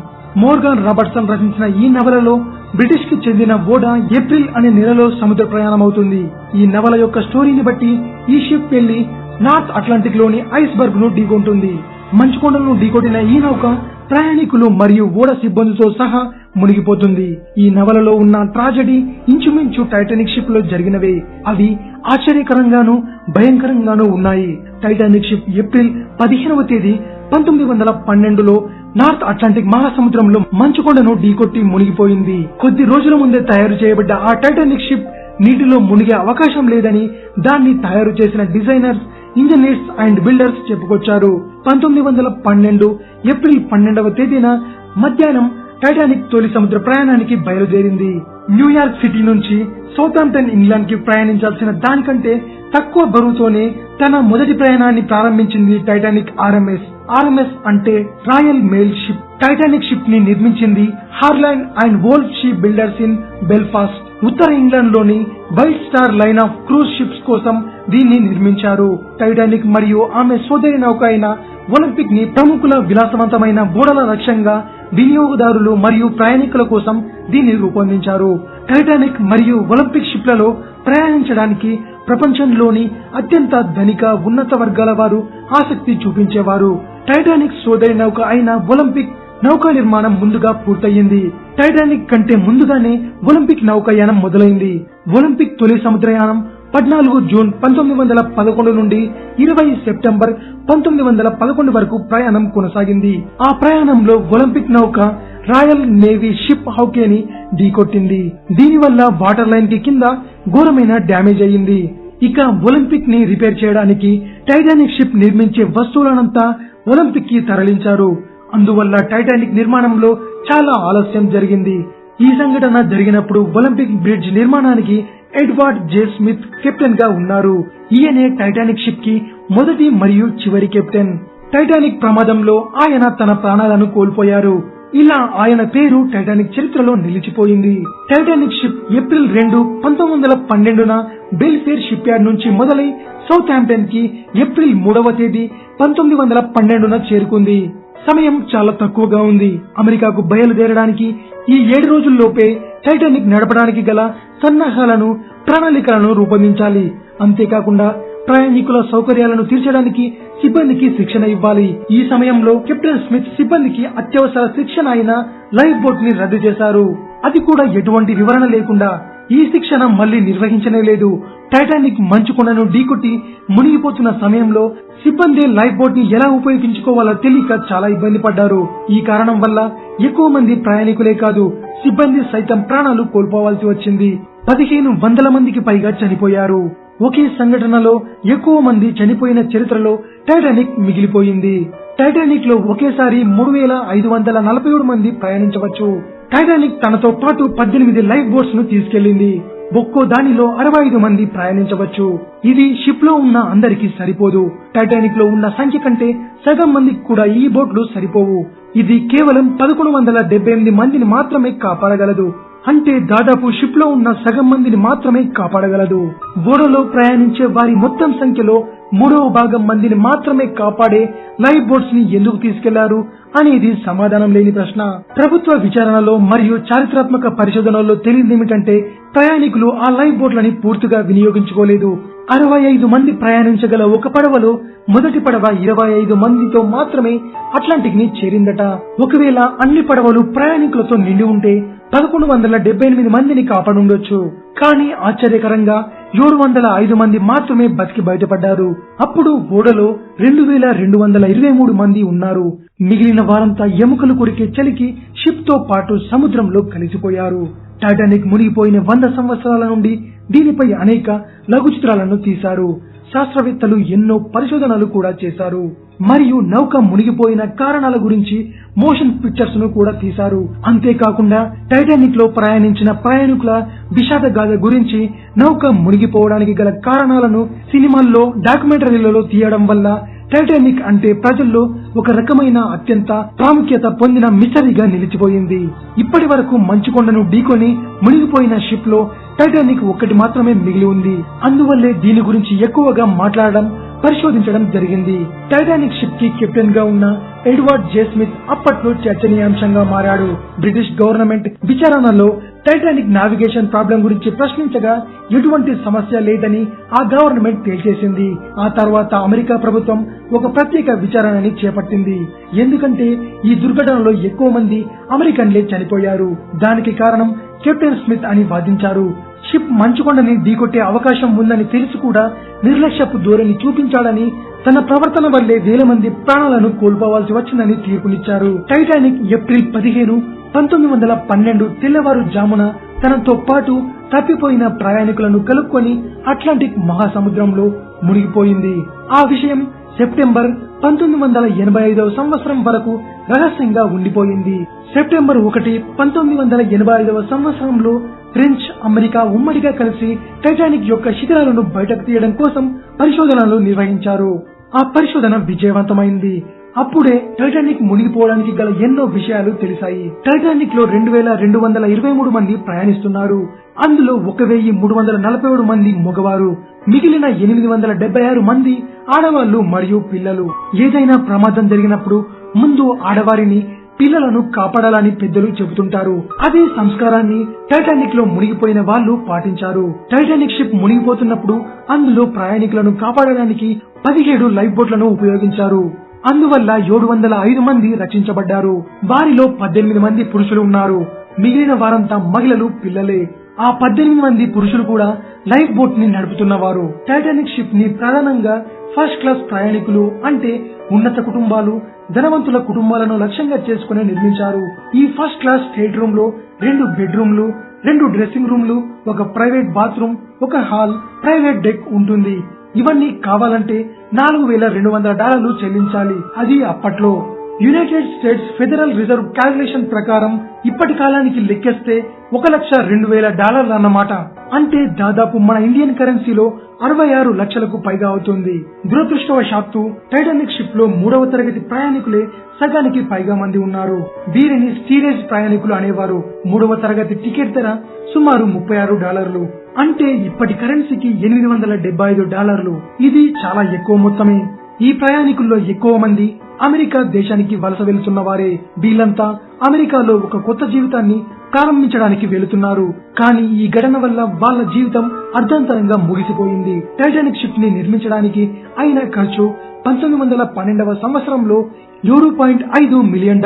మోర్గాన్ రాబర్ట్సన్ రచించిన ఈ నవలలో బ్రిటిష్ కి చెందిన ఓడ ఏప్రిల్ అనే నెలలో సముద్ర ప్రయాణం అవుతుంది. ఈ నవల యొక్క స్టోరీని బట్టి ఈ షిప్ వెళ్లి నార్త్ అట్లాంటిక్ లోని ఐస్బర్గ్ ను ఢీకొంటుంది. మంచుకొండలను ఢీకొట్టిన ఈ నౌక ప్రయాణికులు మరియు ఓడ సిబ్బందితో సహా మునిగిపోతుంది. ఈ నవలలో ఉన్న ట్రాజెడీ ఇంచుమించు టైటానిక్ షిప్ లో జరిగినవే. అవి ఆశ్చర్యకరంగానూ భయంకరంగానూ ఉన్నాయి. టైటానిక్ షిప్ ఏప్రిల్ 15వ తేదీ 1912లో నార్త్ అట్లాంటిక్ మహాసముద్రంలో మంచుకొండను ఢీకొట్టి మునిగిపోయింది. కొద్ది రోజుల ముందే తయారు చేయబడ్డ ఆ టైటానిక్ షిప్ నీటిలో మునిగే అవకాశం లేదని దాన్ని తయారు చేసిన డిజైనర్స్, ఇంజనీర్స్ అండ్ బిల్డర్స్ చెప్పుకొచ్చారు. 1912 ఏప్రిల్ 12వ తేదీన మధ్యాహ్నం టైటానిక్ తొలి సముద్ర ప్రయాణానికి బయలుదేరింది. న్యూయార్క్ సిటీ నుంచి సౌతాంప్టన్ ఇంగ్లాండ్ కి ప్రయాణించాల్సిన దానికంటే తక్కువ బరువుతోనే తన మొదటి ప్రయాణాన్ని ప్రారంభించింది టైటానిక్ ఆర్ఎంఎస్. ఆర్ఎంఎస్ అంటే royal mail ship. Titanic ship ని నిర్మించింది Harland and Wolff ship builders in Belfast. ఉత్తర ఇంగ్లాండ్ లోని white star line of cruise ships కోసం దీన్ని నిర్మించారు. టైటానిక్ మరియు ఆమె సోదరి నౌక అయిన ఒలింపిక్ ని ప్రముఖుల విలాసవంతమైన ఓడల లక్ష్యంగా వినియోగదారులు మరియు ప్రయాణికుల కోసం దీన్ని రూపొందించారు. టైటానిక్ మరియు ఒలింపిక్ షిప్లలో ప్రయాణించడానికి ప్రపంచంలోని అత్యంత ధనిక ఉన్నత వర్గాల వారు ఆసక్తి చూపించేవారు. టైటానిక్ సోదరి నౌక అయిన ఒలింపిక్ నౌకా నిర్మాణం ముందుగా పూర్తయింది. టైటానిక్ కంటే ముందుగానే ఒలింపిక్ నౌకాయానం మొదలైంది. ఒలింపిక్ తొలి సముద్రయానం 14 జూన్ 1911 నుండి 20 సెప్టెంబర్ 1911 వరకు ప్రయాణం కొనసాగింది. ఆ ప్రయాణంలో ఒలింపిక్ నౌక రాయల్ నేవీ షిప్ హౌకేని ఢీకొట్టింది. దీనివల్ల వాటర్ లైన్ కి కింద ఘోరమైన డ్యామేజ్ అయ్యింది. ఇక ఒలింపిక్ ని రిపేర్ చేయడానికి టైటానిక్ షిప్ నిర్మించే వస్తువులనంతా ఒలింపిక్ కి తరలించారు. అందువల్ల టైటానిక్ నిర్మాణంలో చాలా ఆలస్యం జరిగింది. ఈ సంఘటన జరిగినప్పుడు ఒలింపిక్ బ్రిడ్జ్ నిర్మాణానికి ఎడ్వర్డ్ జే స్మిత్ కెప్టెన్ గా ఉన్నారు. ఈయనే టైటానిక్ షిప్ కి మొదటి మరియు చివరి కెప్టెన్. టైటానిక్ ప్రమాదంలో ఆయన తన ప్రాణాలను కోల్పోయారు. ఇలా ఆయన పేరు టైటానిక్ చరిత్రలో నిలిచిపోయింది. టైటానిక్ షిప్ ఏప్రిల్ 2, 1912న బెల్ఫేర్ షిప్ యార్డ్ నుంచి మొదలై సౌతాంప్టన్ కి ఏప్రిల్ 3వ తేదీ 1912న చేరుకుంది. సమయం చాలా తక్కువగా ఉంది. అమెరికాకు బయలుదేరడానికి ఈ 7 రోజుల్లోపే టైటానిక్ నడపడానికి గల సన్నాహాలను, ప్రణాళికలను రూపొందించాలి. అంతేకాకుండా ప్రయాణికుల సౌకర్యాలను తీర్చడానికి సిబ్బందికి శిక్షణ ఇవ్వాలి. ఈ సమయంలో కెప్టెన్ స్మిత్ సిబ్బందికి అత్యవసర శిక్షణ అయిన లైఫ్ బోట్ ని రద్దు చేశారు. అది కూడా ఎటువంటి వివరణ లేకుండా. ఈ శిక్షణ మళ్లీ నిర్వహించనే లేదు. టైటానిక్ మంచుకొండను ఢీకొట్టి మునిగిపోతున్న సమయంలో సిబ్బంది లైఫ్ బోట్ ని ఎలా ఉపయోగించుకోవాలో తెలియక చాలా ఇబ్బంది పడ్డారు. ఈ కారణం వల్ల ఎక్కువ మంది ప్రయాణికులే కాదు, సిబ్బంది సైతం ప్రాణాలు కోల్పోవాల్సి వచ్చింది. 1500 మందికి పైగా చనిపోయారు. ఒకే సంఘటనలో ఎక్కువ మంది చనిపోయిన చరిత్రలో టైటానిక్ మిగిలిపోయింది. టైటానిక్ లో ఒకేసారి 3547 మంది ప్రయాణించవచ్చు. టైటానిక్ తనతో పాటు 18 లైఫ్ బోట్స్ ను తీసుకెళ్లింది. ఒక్కో దానిలో 65 మంది ప్రయాణించవచ్చు. ఇది షిప్ లో ఉన్న అందరికీ సరిపోదు. టైటానిక్ లో ఉన్న సంఖ్య కంటే సగం మందికి కూడా ఈ బోట్లు సరిపోవు. ఇది కేవలం 1178 మందిని మాత్రమే కాపాడగలదు. అంటే దాదాపు షిప్ లో ఉన్న సగం మందిని మాత్రమే కాపాడగలదు. ఓడలో ప్రయాణించే వారి మొత్తం సంఖ్యలో 3వ భాగం మందిని మాత్రమే కాపాడే లైఫ్ బోట్స్ ని ఎందుకు తీసుకెళ్లారు అనేది సమాధానం లేని ప్రశ్న. ప్రభుత్వ విచారణలో మరియు చారిత్రాత్మక పరిశోధనల్లో తెలియదేమిటంటే ప్రయాణికులు ఆ లైఫ్ బోట్లని పూర్తిగా వినియోగించుకోలేదు. 65 మంది ప్రయాణించగల ఒక పడవలో మొదటి పడవ 25 మందితో మాత్రమే అట్లాంటిక్ ని చేరిందట. ఒకవేళ అన్ని పడవలు ప్రయాణికులతో నిండి ఉంటే 1178 మందిని కాపాడుండొచ్చు. కానీ ఆశ్చర్యకరంగా 705 మంది మాత్రమే బతికి బయటపడ్డారు. అప్పుడు ఓడలో 2223 మంది ఉన్నారు. మిగిలిన వారంతా ఎముకలు కొరికే చలికి షిప్ తో పాటు సముద్రంలో కలిసిపోయారు. టైటానిక్ మునిగిపోయిన 100 సంవత్సరాల నుండి దీనిపై అనేక లఘు చిత్రాలను తీశారు. శాస్త్రవేత్తలు ఎన్నో పరిశోధనలు కూడా చేశారు మరియు నౌక మునిగిపోయిన కారణాల గురించి మోషన్ పిక్చర్స్ ను కూడా తీశారు. అంతేకాకుండా టైటానిక్ లో ప్రయాణించిన ప్రయాణికుల విషాద గాథ గురించి, నౌక మునిగిపోవడానికి గల కారణాలను సినిమాల్లో, డాక్యుమెంటరీలలో తీయడం వల్ల టైటానిక్ అంటే ప్రజల్లో ఒక రకమైన అత్యంత ప్రాముఖ్యత పొందిన మిస్టరీగా నిలిచిపోయింది. ఇప్పటి వరకు మంచుకొండను ఢీకొని మునిగిపోయిన షిప్ లో టైటానిక్ ఒక్కటి మాత్రమే మిగిలి ఉంది. అందువల్లే దీని గురించి ఎక్కువగా మాట్లాడడం, పరిశోధించడం జరిగింది. టైటానిక్ షిప్ కి కెప్టెన్ గా ఉన్న ఎడ్వర్డ్ జే స్మిత్ అప్పట్లో చర్చనీయాంశంగా మారాడు. బ్రిటిష్ గవర్నమెంట్ విచారణలో టైటానిక్ నావిగేషన్ ప్రాబ్లం గురించి ప్రశ్నించగా ఎటువంటి సమస్య లేదని ఆ గవర్నమెంట్ తేల్చేసింది. ఆ తర్వాత అమెరికా ప్రభుత్వం ఒక ప్రత్యేక విచారణని చేపట్టింది. ఎందుకంటే ఈ దుర్ఘటనలో ఎక్కువ మంది అమెరికన్లే చనిపోయారు. దానికి కారణం కెప్టెన్ స్మిత్ అని వాదించారు. షిప్ మంచుకొండని ఢీకొట్టే అవకాశం ఉందని తెలిసి కూడా నిర్లక్ష్యపు ధోరణి చూపించాడని, తన ప్రవర్తన వల్లే వేల మంది ప్రాణాలను కోల్పోవాల్సి వచ్చిందని తీర్పునిచ్చారు. టైటానిక్ ఏప్రిల్ 15, 1912 తెల్లవారుజామున తనతో పాటు తప్పిపోయిన ప్రయాణికులను కలుపుకొని అట్లాంటిక్ మహాసముద్రంలో మునిగిపోయింది. ఆ విషయం సెప్టెంబర్ 1985 సంవత్సరం వరకు రహస్యంగా ఉండిపోయింది. సెప్టెంబర్ 1, 1985 సంవత్సరంలో ఫ్రెంచ్, అమెరికా ఉమ్మడిగా కలిసి టైటానిక్ యొక్క శిథిలాలను బయటకు తీయడం కోసం పరిశోధనలు నిర్వహించారు. ఆ పరిశోధన విజయవంతమైంది. అప్పుడే టైటానిక్ మునిగిపోవడానికి గల ఎన్నో విషయాలు తెలిసాయి. టైటానిక్ లో 2223 మంది ప్రయాణిస్తున్నారు. అందులో 1347 మంది మగవారు, మిగిలిన 876 మంది ఆడవాళ్లు మరియు పిల్లలు. ఏదైనా ప్రమాదం జరిగినప్పుడు ముందు ఆడవారిని, పిల్లలను కాపాడాలని పెద్దలు చెబుతుంటారు. అదే సంస్కారాన్ని టైటానిక్ లో మునిగిపోయిన వాళ్ళు పాటించారు. టైటానిక్ షిప్ మునిగిపోతున్నప్పుడు అందులో ప్రయాణికులను కాపాడడానికి 17 లైఫ్ బోట్లను ఉపయోగించారు. అందువల్ల 705 మంది రక్షించబడ్డారు. వారిలో 18 మంది పురుషులు ఉన్నారు. మిగిలిన వారంతా మహిళలు, పిల్లలే. ఆ 18 మంది పురుషులు కూడా లైఫ్ బోట్ ని నడుపుతున్నవారు. టైటానిక్ షిప్ ని ప్రధానంగా ఫస్ట్ క్లాస్ ప్రయాణికులు, అంటే ఉన్నత కుటుంబాలు, ధనవంతుల కుటుంబాలను లక్ష్యంగా చేసుకుని నిర్మించారు. ఈ ఫస్ట్ క్లాస్ స్టేట్ రూమ్ లో 2 బెడ్రూమ్లు, 2 డ్రెస్సింగ్ రూమ్లు, ఒక ప్రైవేట్ బాత్రూమ్, ఒక హాల్, ప్రైవేట్ డెక్ ఉంటుంది. ఇవన్నీ కావాలంటే $4,200 చెల్లించాలి. అది అప్పట్లో. United states federal reserve calculation ప్రకారం ఇప్పటి కాలానికి లెక్కేస్తే $1,02,000 అన్నమాట. అంటే దాదాపు మన ఇండియన్ కరెన్సీలో 66 లక్షలకు పైగా అవుతుంది. దురదృష్టవశాత్తు టైటానిక్ షిప్ లో 3వ తరగతి ప్రయాణికులే సగానికి పైగా మంది ఉన్నారు. వీరిని స్టీరేజ్ ప్రయాణికులు అనేవారు. 3వ తరగతి టికెట్ ధర సుమారు $36. అంటే ఇప్పటి కరెన్సీకి $875. ఇది చాలా ఎక్కువ మొత్తమే. ఈ ప్రయాణికుల్లో ఎక్కువ మంది అమెరికా దేశానికి వలస వెళ్తున్న వారే. వీళ్ళంతా అమెరికాలో ఒక కొత్త జీవితాన్ని ప్రారంభించడానికి వెళుతున్నారు. కానీ ఈ ఘటన వల్ల వాళ్ళ జీవితం అర్ధాంతరంగా ముగిసిపోయింది. టైటానిక్ షిప్ ని నిర్మించడానికి అయిన ఖర్చు 1912 సంవత్సరంలో $7.5 మిలియన్.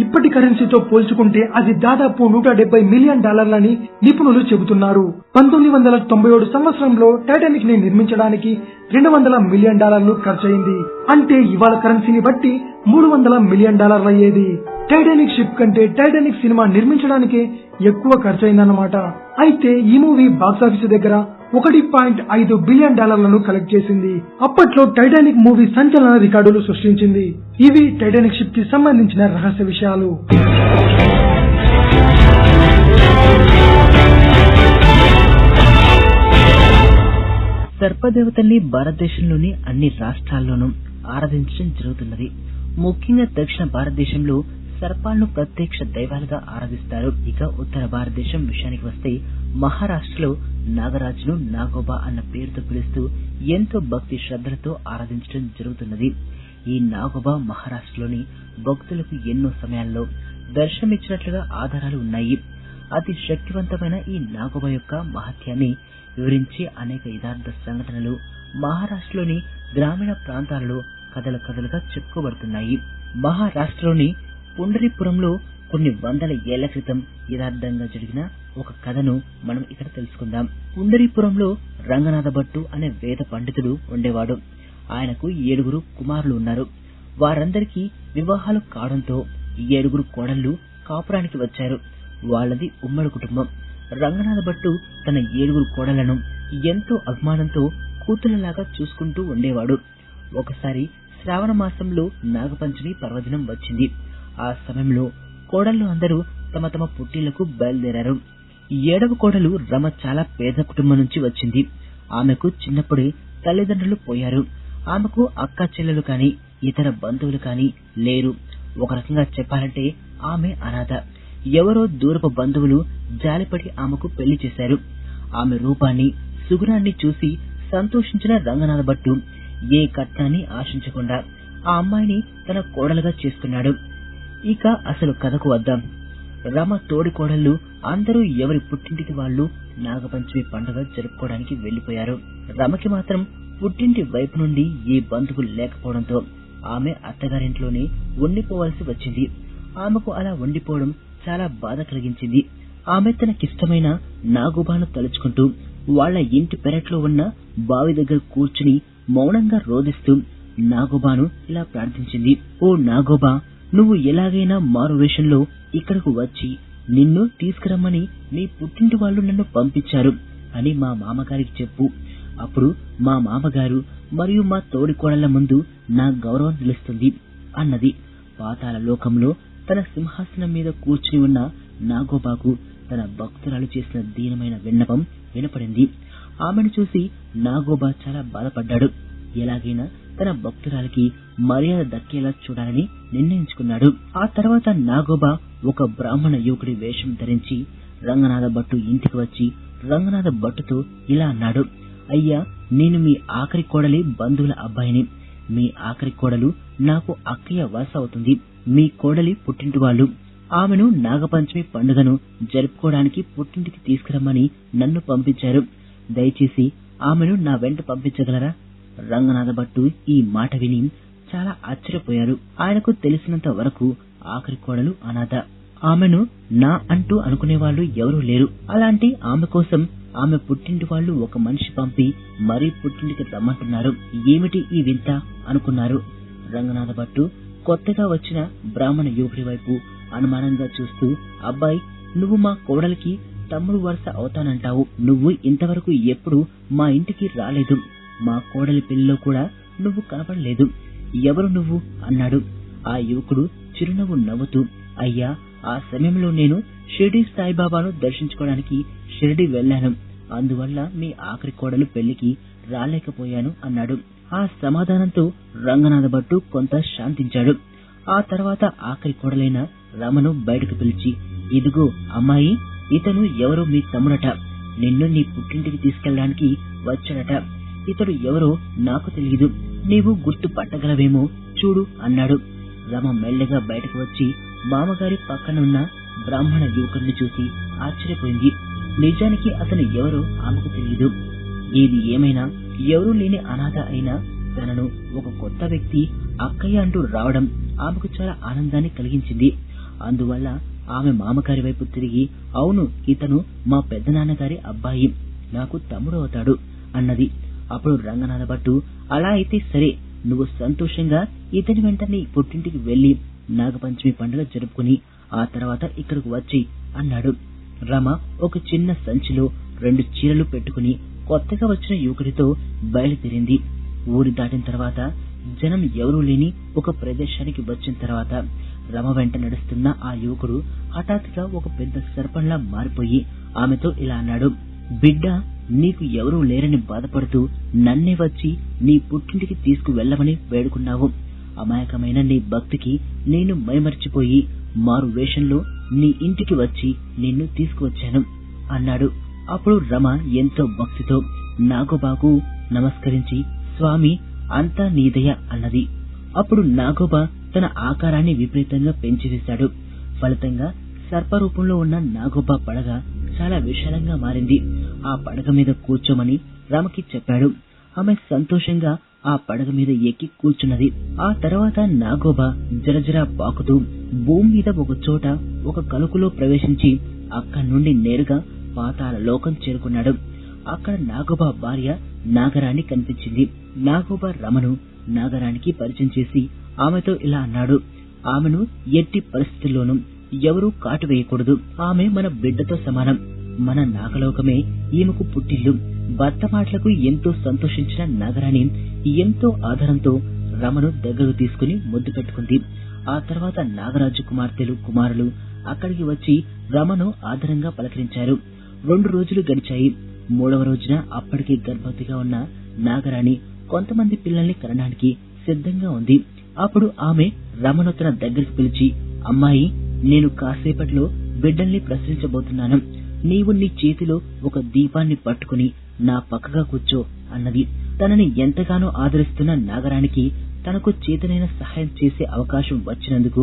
ఇప్పటి కరెన్సీతో పోల్చుకుంటే అది దాదాపు $170 మిలియన్ అని నిపుణులు చెబుతున్నారు. 1997 సంవత్సరంలో టైటానిక్ ని నిర్మించడానికి $200 మిలియన్ ఖర్చయింది. అంటే ఇవాళ కరెన్సీని బట్టి $300 మిలియన్ అయ్యేది. టైటానిక్ షిప్ కంటే టైటానిక్ సినిమా నిర్మించడానికే ఎక్కువ ఖర్చయిందన్నమాట. అయితే ఈ మూవీ బాక్సాఫీస్ దగ్గర $1.5 బిలియన్ కలెక్ట్ చేసింది. అప్పట్లో టైటానిక్ మూవీ సంచలన రికార్డులు సృష్టించింది. ఇవి టైటానిక్ షిప్ కి సంబంధించిన రహస్య విషయాలు. సర్పదేవతల్ని భారతదేశంలోని అన్ని రాష్ట్రాల్లోనూ ఆరాధించడం జరుగుతున్నది. ముఖ్యంగా దక్షిణ భారతదేశంలో సర్పాలను ప్రత్యక్ష దైవాలుగా ఆరాధిస్తారు. ఇక ఉత్తర భారతదేశం విషయానికి వస్తే మహారాష్ట్రలో నాగరాజును నాగోబా అన్న పేరుతో పిలుస్తూ ఎంతో భక్తి శ్రద్ధలతో ఆరాధించడం జరుగుతున్నది. ఈ నాగోబా మహారాష్ట్రలోని భక్తులకు ఎన్నో సమయాల్లో దర్శనమిచ్చినట్లుగా ఆధారాలు ఉన్నాయి. అతి శక్తివంతమైన ఈ నాగోబా యొక్క మహత్యాన్ని వివరించే అనేక యథార్థ సంఘటనలు మహారాష్ట్రలోని గ్రామీణ ప్రాంతాలలో కథలుగా చెప్పుకోబడుతున్నాయి. మహారాష్ట్రలోని పుండరీపురంలో కొన్ని వందల ఏళ్ల క్రితం యథార్థంగా జరిగిన ఒక కథను మనం ఇక్కడ తెలుసుకుందాం. పుండరీపురంలో రంగనాథ భట్టు అనే వేద పండితుడు ఉండేవాడు. ఆయనకు 7 కుమారులు ఉన్నారు. వారందరికీ వివాహాలు కావడంతో 7 కోడళ్లు కాపురానికి వచ్చారు. వాళ్ళది ఉమ్మడి కుటుంబం. రంగనాథ భట్టు తన 7 కోడళ్లను ఎంతో అభిమానంతో కూతుళ్లలాగా చూసుకుంటూ ఉండేవాడు. ఒకసారి శ్రావణ మాసంలో నాగపంచమి పర్వదినం వచ్చింది. ఆ సమయంలో కోడళ్లు అందరూ తమ తమ పుట్టిళ్లకు బయలుదేరారు. 7వ కోడలు రమ చాలా పేద కుటుంబం నుంచి వచ్చింది. ఆమెకు చిన్నప్పుడే తల్లిదండ్రులు పోయారు. ఆమెకు అక్క చెల్లెలు కాని ఇతర బంధువులు కాని లేరు. ఒక రకంగా చెప్పాలంటే ఆమె అనాథ. ఎవరో దూరపు బంధువులు జాలిపడి ఆమెకు పెళ్లి చేశారు. ఆమె రూపాన్ని సుగుణాన్ని చూసి సంతోషించిన రంగనాథ భట్టు ఏ కట్నాన్ని ఆశించకుండా ఆ అమ్మాయిని తన కోడలుగా చేసుకున్నాడు. ఇక అసలు కథకు వద్దాం. రమ తోడి కోడళ్లు అందరూ ఎవరి పుట్టింటికి వాళ్ళు నాగపంచమి పండుగ జరుపుకోవడానికి వెళ్లిపోయారు. రమకి మాత్రం పుట్టింటి వైపు నుండి ఏ బంధువులు లేకపోవడంతో ఆమె అత్తగారింట్లోనే ఉండిపోవాల్సి వచ్చింది. ఆమెకు అలా ఉండిపోవడం చాలా బాధ కలిగించింది. ఆమె తనకిష్టమైన నాగోబాను తలుచుకుంటూ వాళ్ల ఇంటి పెరట్లో ఉన్న బావి దగ్గర కూర్చుని మౌనంగా రోదిస్తూ నాగోబాను ఇలా ప్రార్థించింది. ఓ నాగోబా, నువ్వు ఎలాగైనా మారు వేషంలో ఇక్కడకు వచ్చి నిన్ను తీసుకురమ్మని నీ పుట్టింటి వాళ్ళు నన్ను పంపించారు అని మా మామగారికి చెప్పు. అప్పుడు మా మామగారు మరియు మా తోడి కోడళ్ల ముందు నా గౌరవం నిలుస్తుంది అన్నది. పాతాళ లోకంలో తన సింహాసనం మీద కూర్చుని ఉన్న నాగోబాకు తన భక్తురాలు చేసిన దీనమైన విన్నపం వినపడింది. ఆమెను చూసి నాగోబా చాలా బాధపడ్డాడు. ఎలాగైనా తన భక్తురాలికి మర్యాద దక్కేలా చూడాలని నిర్ణయించుకున్నాడు. ఆ తర్వాత నాగోబా ఒక బ్రాహ్మణ యువకుడి వేషం ధరించి రంగనాథ భట్టు ఇంటికి వచ్చి రంగనాథ భట్టుతో ఇలా అన్నాడు. అయ్యా, నేను మీ ఆఖరి కోడలి బంధువుల అబ్బాయిని. మీ ఆఖరి కోడలు నాకు అక్కయ్య వరుస అవుతుంది. మీ కోడలి పుట్టింటి వాళ్ళు. ఆమెను నాగపంచమి పండుగను జరుపుకోవడానికి పుట్టింటికి తీసుకురమ్మని నన్ను పంపించారు. దయచేసి ఆమెను నా వెంట పంపించగలరా? రంగనాథ భట్టు ఈ మాట విని చాలా ఆశ్చర్యపోయారు. ఆయనకు తెలిసినంత వరకు ఆఖరి కోడలు అనాథ. ఆమెను నా అంటూ అనుకునేవాళ్లు ఎవరూ లేరు. అలాంటి ఆమె కోసం ఆమె పుట్టింటి వాళ్ళు ఒక మనిషి పంపి మరీ పుట్టింటికి రమ్మంటున్నారు. ఏమిటి ఈ వింత అనుకున్నారు. రంగనాథ భట్టు కొత్తగా వచ్చిన బ్రాహ్మణ యువకుడి వైపు అనుమానంగా చూస్తూ, అబ్బాయి, నువ్వు మా కోడలికి తమ్ముడు వరుస అవుతానంటావు. నువ్వు ఇంతవరకు ఎప్పుడు మా ఇంటికి రాలేదు. మా కోడలి పెళ్లిలో కూడా నువ్వు కనపడలేదు. ఎవరు నువ్వు అన్నాడు. ఆ యువకుడు చిరునవ్వు నవ్వుతూ, అయ్యా, ఆ సమయంలో నేను షిరిడి సాయిబాబాను దర్శించుకోవడానికి షిరిడి వెళ్లాను. అందువల్ల మీ ఆఖరి కోడలు పెళ్లికి రాలేకపోయాను అన్నాడు. ఆ సమాధానంతో రంగనాథ భట్టు కొంత శాంతించాడు. ఆ తర్వాత ఆఖరి కోడలైన రమను బయటకు పిలిచి, ఇదిగో అమ్మాయి, ఇతను ఎవరో మీ తమ్ముడట. నిన్ను నీ పుట్టింటికి తీసుకెళ్లడానికి వచ్చాడట. ఇతడు ఎవరో నాకు తెలియదు. నీవు గుర్తు పట్టగలవేమో చూడు అన్నాడు. రమ మెల్లగా బయటకు వచ్చి మామగారి పక్కనున్న బ్రాహ్మణ యువకుడిని చూసి ఆశ్చర్యపోయింది. నిజానికి అతను ఎవరో ఆమెకు తెలియదు. ఏది ఏమైనా ఎవరూ లేని అనాథ అయిన తనను ఒక కొత్త వ్యక్తి అక్కయ్య అంటూ రావడం ఆమెకు చాలా ఆనందాన్ని కలిగించింది. అందువల్ల ఆమె మామగారి వైపు తిరిగి, అవును, ఇతను మా పెద్దనాన్నగారి అబ్బాయి, నాకు తమ్ముడు అవుతాడు అన్నది. అప్పుడు రంగనాథ భట్టు, అలా అయితే సరే, నువ్వు సంతోషంగా ఇతని వెంట నీ పుట్టింటికి వెళ్లి నాగపంచమి పండుగ జరుపుకుని ఆ తర్వాత ఇక్కడికి వచ్చి అన్నాడు. రమ ఒక చిన్న సంచిలో 2 చీరలు పెట్టుకుని కొత్తగా వచ్చిన యువకుడితో బయలుదేరింది. ఊరి దాటిన తర్వాత జనం ఎవరూ లేని ఒక ప్రదేశానికి వచ్చిన తర్వాత రమ వెంట నడుస్తున్న ఆ యువకుడు హఠాత్తుగా ఒక పెద్ద సర్పంలా మారిపోయి ఆమెతో ఇలా అన్నాడు. బిడ్డ, నీకు ఎవరూ లేరని బాధపడుతూ నన్నే వచ్చి నీ పుట్టింటికి తీసుకువెళ్లమని వేడుకున్నావు. అమాయకమైన నీ భక్తికి నేను మైమర్చిపోయి మారు వేషంలో నీ ఇంటికి వచ్చి నిన్ను తీసుకువచ్చాను అన్నాడు. అప్పుడు రమ ఎంతో భక్తితో నాగోబాకు నమస్కరించి, స్వామి, అంతా నీదయ అన్నది. అప్పుడు నాగోబా తన ఆకారాన్ని విపరీతంగా పెంచివేశాడు. ఫలితంగా సర్పరూపంలో ఉన్న నాగోబా పడగ చాలా విశాలంగా మారింది. ఆ పడగ మీద కూర్చోమని రమకి చెప్పాడు. ఆమె సంతోషంగా ఆ పడగ మీద ఎక్కి కూర్చున్నది. ఆ తర్వాత నాగోబా జరజరా పాకుతూ భూమి మీద ఒక చోట ఒక కలుకులో ప్రవేశించి అక్కడి నుండి నేరుగా పాతాళ లోకం చేరుకున్నాడు. అక్కడ నాగోబా భార్య నాగరాణి కనిపించింది. నాగోబా రమను నాగరానికి పరిచయం చేసి ఆమెతో ఇలా అన్నాడు. ఆమెను ఎట్టి పరిస్థితుల్లోనూ ఎవరూ కాటు వేయకూడదు. ఆమె మన బిడ్డతో సమానం. మన నాగలోకమే ఈమెకు పుట్టిల్లు. భర్త మాటలకు ఎంతో సంతోషించిన నాగరాణి ఎంతో ఆధారంతో రమను దగ్గరకు తీసుకుని ముద్దు పెట్టుకుంది. ఆ తర్వాత నాగరాజు కుమార్తెలు కుమారులు అక్కడికి వచ్చి రమను ఆదరంగా పలకరించారు. 2 రోజులు గడిచాయి. 3వ రోజున అప్పటికే గర్భవతిగా ఉన్న నాగరాణి కొంతమంది పిల్లల్ని కనడానికి సిద్ధంగా ఉంది. అప్పుడు ఆమె రమను తన దగ్గరికి పిలిచి, అమ్మాయి, నేను కాసేపట్లో బిడ్డల్ని ప్రసవించబోతున్నాను. నీవు నీ చేతిలో ఒక దీపాన్ని పట్టుకుని నా పక్కగా కూర్చో అన్నది. తనని ఎంతగానో ఆదరిస్తున్న నాగరానికి తనకు చేతనైన సహాయం చేసే అవకాశం వచ్చినందుకు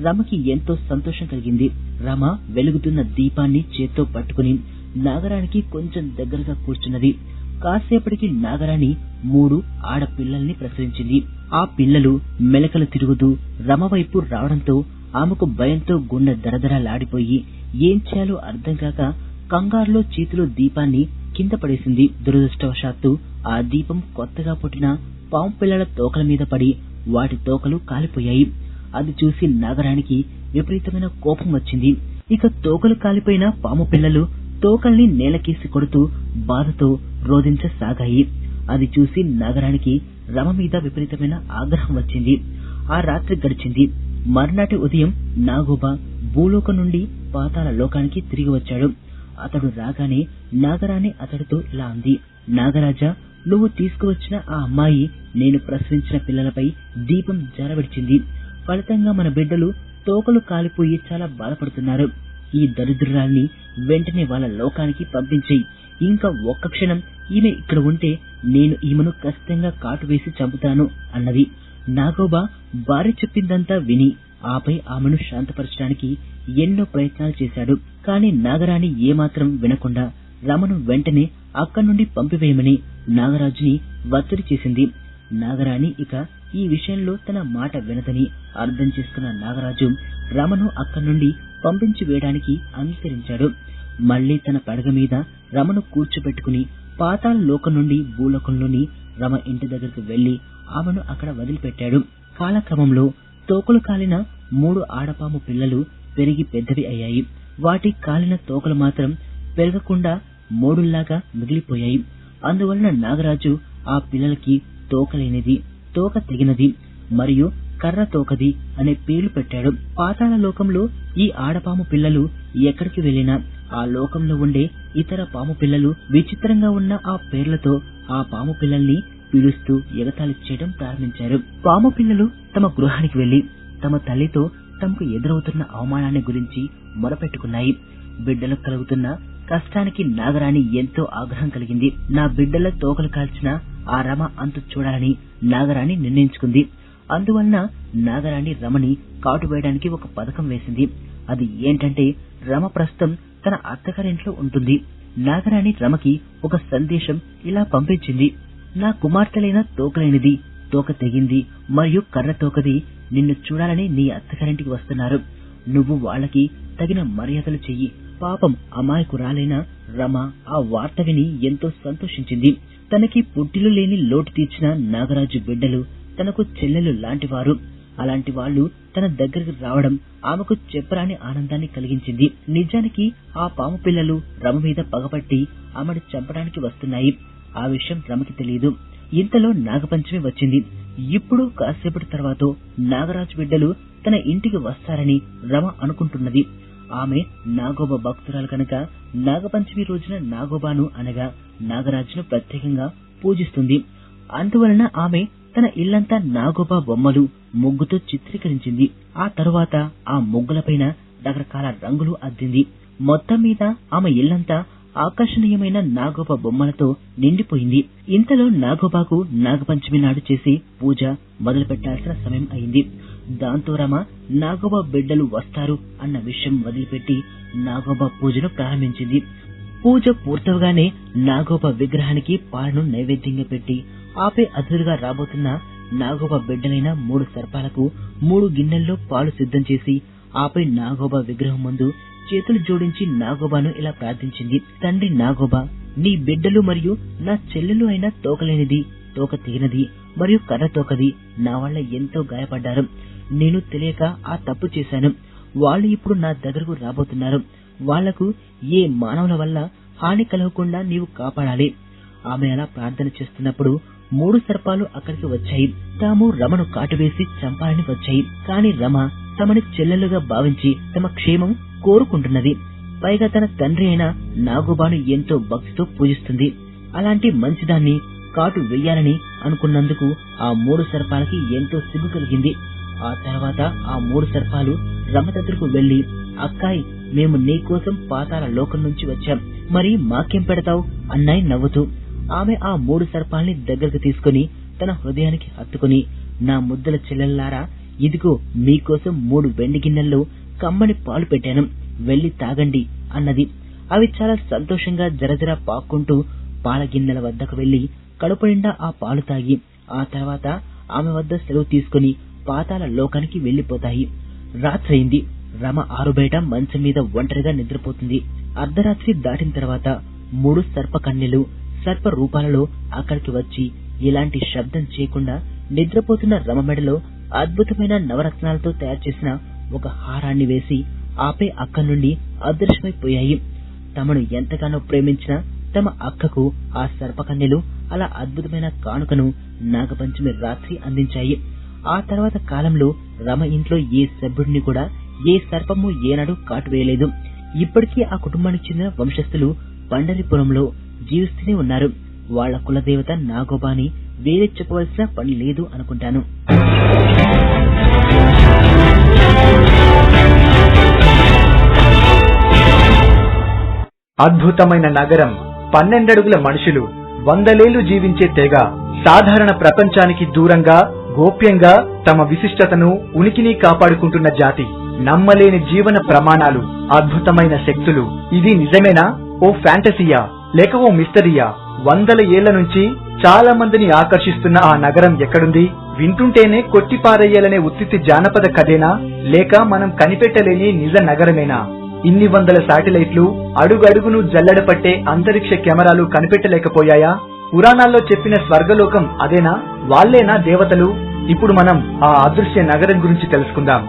రమకి ఎంతో సంతోషం కలిగింది. రమ వెలుగుతున్న దీపాన్ని చేత్తో పట్టుకుని నాగరానికి కొంచెం దగ్గరగా కూర్చున్నది. కాసేపటికి నాగరాణి 3 ఆడపిల్లల్ని ప్రసవించింది. ఆ పిల్లలు మెలకలు తిరుగుతూ రమ వైపు రావడంతో ఆమెకు భయంతో గుండె దరదరలాడిపోయి ఏం చేయాలో అర్థం కాక కంగారులో చేతిలో దీపాన్ని కింద పడేసింది. దురదృష్టవశాత్తు ఆ దీపం కొత్తగా పుట్టిన పాము పిల్లల తోకల మీద పడి వాటి తోకలు కాలిపోయాయి. అది చూసి నాగరానికి విపరీతమైన కోపం వచ్చింది. ఇక తోకలు కాలిపోయిన పాము పిల్లలు తోకల్ని నేలకేసి కొడుతూ బాధతో రోదించసాగాయి. అది చూసి నాగరానికి రమ మీద విపరీతమైన ఆగ్రహం వచ్చింది. ఆ రాత్రి గడిచింది. మర్నాటి ఉదయం నాగోబా భూలోకం నుండి పాతాళ లోకానికి తిరిగి వచ్చాడు. అతడు రాగానే నాగరాణి అతడితో ఇలా అంది. నాగరాజా, నువ్వు తీసుకువచ్చిన ఆ అమ్మాయి నేను ప్రసవించిన పిల్లలపై దీపం జారవిడిచింది. ఫలితంగా మన బిడ్డలు తోకలు కాలిపోయి చాలా బాధపడుతున్నారు. ఈ దరిద్రురాల్ని వెంటనే వాళ్ళ లోకానికి పంపించేయి. ఇంకా ఒక్క క్షణం ఈమె ఇక్కడ ఉంటే నేను ఈమెను ఖచ్చితంగా కాటు వేసి చంపుతాను అన్నది. నాగోబా భార్య చెప్పిందంతా విని ఆపై ఆమెను శాంతపరచడానికి ఎన్నో ప్రయత్నాలు చేశాడు. కాని నాగరాణి ఏమాత్రం వినకుండా రమను వెంటనే అక్కడి నుండి పంపివేయమని నాగరాజుని ఒత్తిడి చేసింది. నాగరాణి ఇక ఈ విషయంలో తన మాట వినదని అర్థం చేసుకున్న నాగరాజు రమను అక్కడి నుండి పంపించి వేయడానికి అంగీకరించాడు. మళ్లీ తన పడగ మీద రమను కూర్చోబెట్టుకుని పాతాళ లోకం నుండి భూలోకంలోని రమ ఇంటి దగ్గరకు వెళ్లి ఆమెను అక్కడ వదిలిపెట్టాడు. కాలక్రమంలో తోకలు కాలిన 3 ఆడపాము పిల్లలు పెరిగి పెద్దవి అయ్యాయి. వాటి కాలిన తోకలు మాత్రం పెరగకుండా మోడుల్లాగా మిగిలిపోయాయి. అందువలన నాగరాజు ఆ పిల్లలకి తోకలేనిది, తోక తెగినది మరియు కర్ర తోకది అనే పేర్లు పెట్టాడు. పాతాళ లోకంలో ఈ ఆడపాము పిల్లలు ఎక్కడికి వెళ్లినా ఆ లోకంలో ఉండే ఇతర పాము పిల్లలు విచిత్రంగా ఉన్న ఆ పేర్లతో ఆ పాము పిల్లల్ని పిలుస్తూ ఎగతాళి చేయడం ప్రారంభించారు. పాము పిల్లలు తమ గృహానికి వెళ్లి తమ తల్లితో తమకు ఎదురవుతున్న అవమానాన్ని గురించి మొరపెట్టుకున్నాయి. బిడ్డలకు కలుగుతున్న కష్టానికి నాగరాణి ఎంతో ఆగ్రహం కలిగింది. నా బిడ్డల తోకలు కాల్చిన ఆ రమ అంతు చూడాలని నాగరాణి నిర్ణయించుకుంది. అందువలన నాగరాణి రమని కాటు వేయడానికి ఒక పథకం వేసింది. అది ఏంటంటే, రమ ప్రస్తుతం తన అత్తగారింట్లో ఉంటుంది. నాగరాణి రమకి ఒక సందేశం ఇలా పంపించింది. నా కుమార్తెలైన తోకలేనిది, తోక తెగింది మరియు కర్ర తోకది నిన్ను చూడాలని నీ అత్తగారింటికి వస్తున్నారు. నువ్వు వాళ్ళకి తగిన మర్యాదలు చెయ్యి. పాపం అమాయకురాలైన రమ ఆ వార్త విని ఎంతో సంతోషించింది. తనకి పుట్టిలు లేని లోటు తీర్చిన నాగరాజు బిడ్డలు తనకు చెల్లెలు లాంటివారు. అలాంటి వాళ్ళు తన దగ్గరికి రావడం ఆమెకు చెప్పరాని ఆనందాన్ని కలిగించింది. నిజానికి ఆ పాము పిల్లలు రమ మీద పగపట్టి ఆమెను చంపడానికి వస్తున్నాయి. ఆ విషయం రమకి తెలియదు. ఇంతలో నాగపంచమి వచ్చింది. ఇప్పుడు కాసేపటి తర్వాత నాగరాజు బిడ్డలు తన ఇంటికి వస్తారని రమ అనుకుంటున్నది. ఆమె నాగోబా భక్తురాలు కనుక నాగపంచమి రోజున నాగోబాను అనగా నాగరాజును ప్రత్యేకంగా పూజిస్తుంది. అందువలన ఆమె తన ఇల్లంతా నాగోబా బొమ్మలు ముగ్గుతో చిత్రీకరించింది. ఆ తరువాత ఆ ముగ్గులపైన రకరకాల రంగులు అద్దింది. మొత్తం మీద ఆమె ఇల్లంతా ఆకర్షణీయమైన నాగోబా బొమ్మలతో నిండిపోయింది. ఇంతలో నాగోబాకు నాగపంచమి నాడు చేసి పూజ మొదలు పెట్టాల్సిన సమయం అయింది. దాంతో రమ నాగోబా బిడ్డలు వస్తారు అన్న విషయం వదిలిపెట్టి నాగోబా పూజను ప్రారంభించింది. పూజ పూర్తవగానే నాగోబా విగ్రహానికి పాలను నైవేద్యంగా పెట్టి ఆపై అతిథులుగా రాబోతున్న నాగోబా బిడ్డలైన 3 సర్పాలకు 3 గిన్నెల్లో పాలు సిద్ధం చేసి ఆపై నాగోబా విగ్రహం ముందు చేతులు జోడించి నాగోబాను ఇలా ప్రార్థించింది. తండ్రి నాగోబా, నీ బిడ్డలు మరియు నా చెల్లెలు అయిన తోకలేనిది, తోక తెగినది మరియు కర్ర తోకది నా వల్ల ఎంతో గాయపడ్డారు. నేను తెలియక ఆ తప్పు చేశాను. వాళ్ళు ఇప్పుడు నా దగ్గరకు రాబోతున్నారు. వాళ్లకు ఏ మానవుల వల్ల హాని కలగకుండా నీవు కాపాడాలి. ఆమె అలా ప్రార్థన చేస్తున్నప్పుడు 3 సర్పాలు అక్కడికి వచ్చాయి. తాము రమను కాటువేసి చంపాలని వచ్చాయి. కాని రమ తమని చెల్లెలుగా భావించి తమ క్షేమం కోరుకుంటున్నది. పైగా తన తండ్రి అయిన నాగోబాను ఎంతో భక్తితో పూజిస్తుంది. అలాంటి మంచిదాన్ని కాటు వెయ్యాలని అనుకున్నందుకు ఆ 3 సర్పాలకి ఎంతో సిగ్గు కలిగింది. ఆ తర్వాత ఆ 3 సర్పాలు రమ దగ్గరకు వెళ్లి, అక్కాయ్, మేము నీ కోసం పాతాళ లోకం నుంచి వచ్చాం, మరి మాకేం పెడతావు అన్నాయి నవ్వుతూ. ఆమె ఆ 3 సర్పాల్ని దగ్గరకు తీసుకుని తన హృదయానికి హత్తుకుని, నా ముద్దల చెల్లెల్లారా, ఇదిగో మీకోసం 3 వెండి గిన్నెల్లో కమ్మని పాలు పెట్టాను, వెళ్లి తాగండి అన్నది. అవి చాలా సంతోషంగా జరజర పాక్కుంటూ పాల గిన్నెల వద్దకు వెళ్లి కడుపు నిండా ఆ పాలు తాగి ఆ తర్వాత ఆమె వద్ద సెలవు తీసుకుని పాతాళ లోకానికి వెళ్లిపోతాయి. రాత్రయింది. రమ ఆరుబయట మంచం మీద ఒంటరిగా నిద్రపోతుంది. అర్ధరాత్రి దాటిన తర్వాత 3 సర్ప కన్యలు సర్ప రూపాలలో అక్కడికి వచ్చి ఎలాంటి శబ్దం చేయకుండా నిద్రపోతున్న రమ మెడలో అద్భుతమైన నవరత్నాలతో తయారు చేసిన ఒక హారాన్ని వేసి ఆపై అక్కడి నుండి అదృశ్యమైపోయాయి. తమను ఎంతగానో ప్రేమించిన తమ అక్కకు ఆ సర్పకన్యలు అలా అద్భుతమైన కానుకను నాగపంచమి రాత్రి అందించాయి. ఆ తర్వాత కాలంలో రమ ఇంట్లో ఏ సభ్యుడిని కూడా ఏ సర్పము ఏనాడు కాటు వేయలేదు. ఇప్పటికీ ఆ కుటుంబానికి చెందిన వంశస్థులు పండరిపురంలో జీవిస్తూనే ఉన్నారు. వాళ్ల కులదేవత నాగోబాని వేరే చెప్పవలసిన పని లేదు అనుకుంటాను. అద్భుతమైన నగరం, 12 అడుగుల మనుషులు, 100 జీవించే తెగ, సాధారణ ప్రపంచానికి దూరంగా గోప్యంగా తమ విశిష్టతను ఉనికిని కాపాడుకుంటున్న జాతి, నమ్మలేని జీవన ప్రమాణాలు, అద్భుతమైన శక్తులు. ఇది నిజమేనా? ఓ ఫ్యాంటసీయా లేక ఓ మిస్టరీయా? 100 ఏళ్ల నుంచి చాలా మందిని ఆకర్షిస్తున్న ఆ నగరం ఎక్కడుంది? వింటుంటేనే కొట్టిపారేయాలనే ఉత్తితి జానపద కథేనా లేక మనం కనిపెట్టలేని నిజ నగరమేనా? ఇన్ని 100 శాటిలైట్లు, అడుగడుగును జల్లెడ పట్టే అంతరిక్ష కెమెరాలు కనిపెట్టలేకపోయాయా? పురాణాల్లో చెప్పిన స్వర్గలోకం అదేనా? వాళ్లేనా దేవతలు? ఇప్పుడు మనం ఆ అదృశ్య నగరం గురించి తెలుసుకుందాం.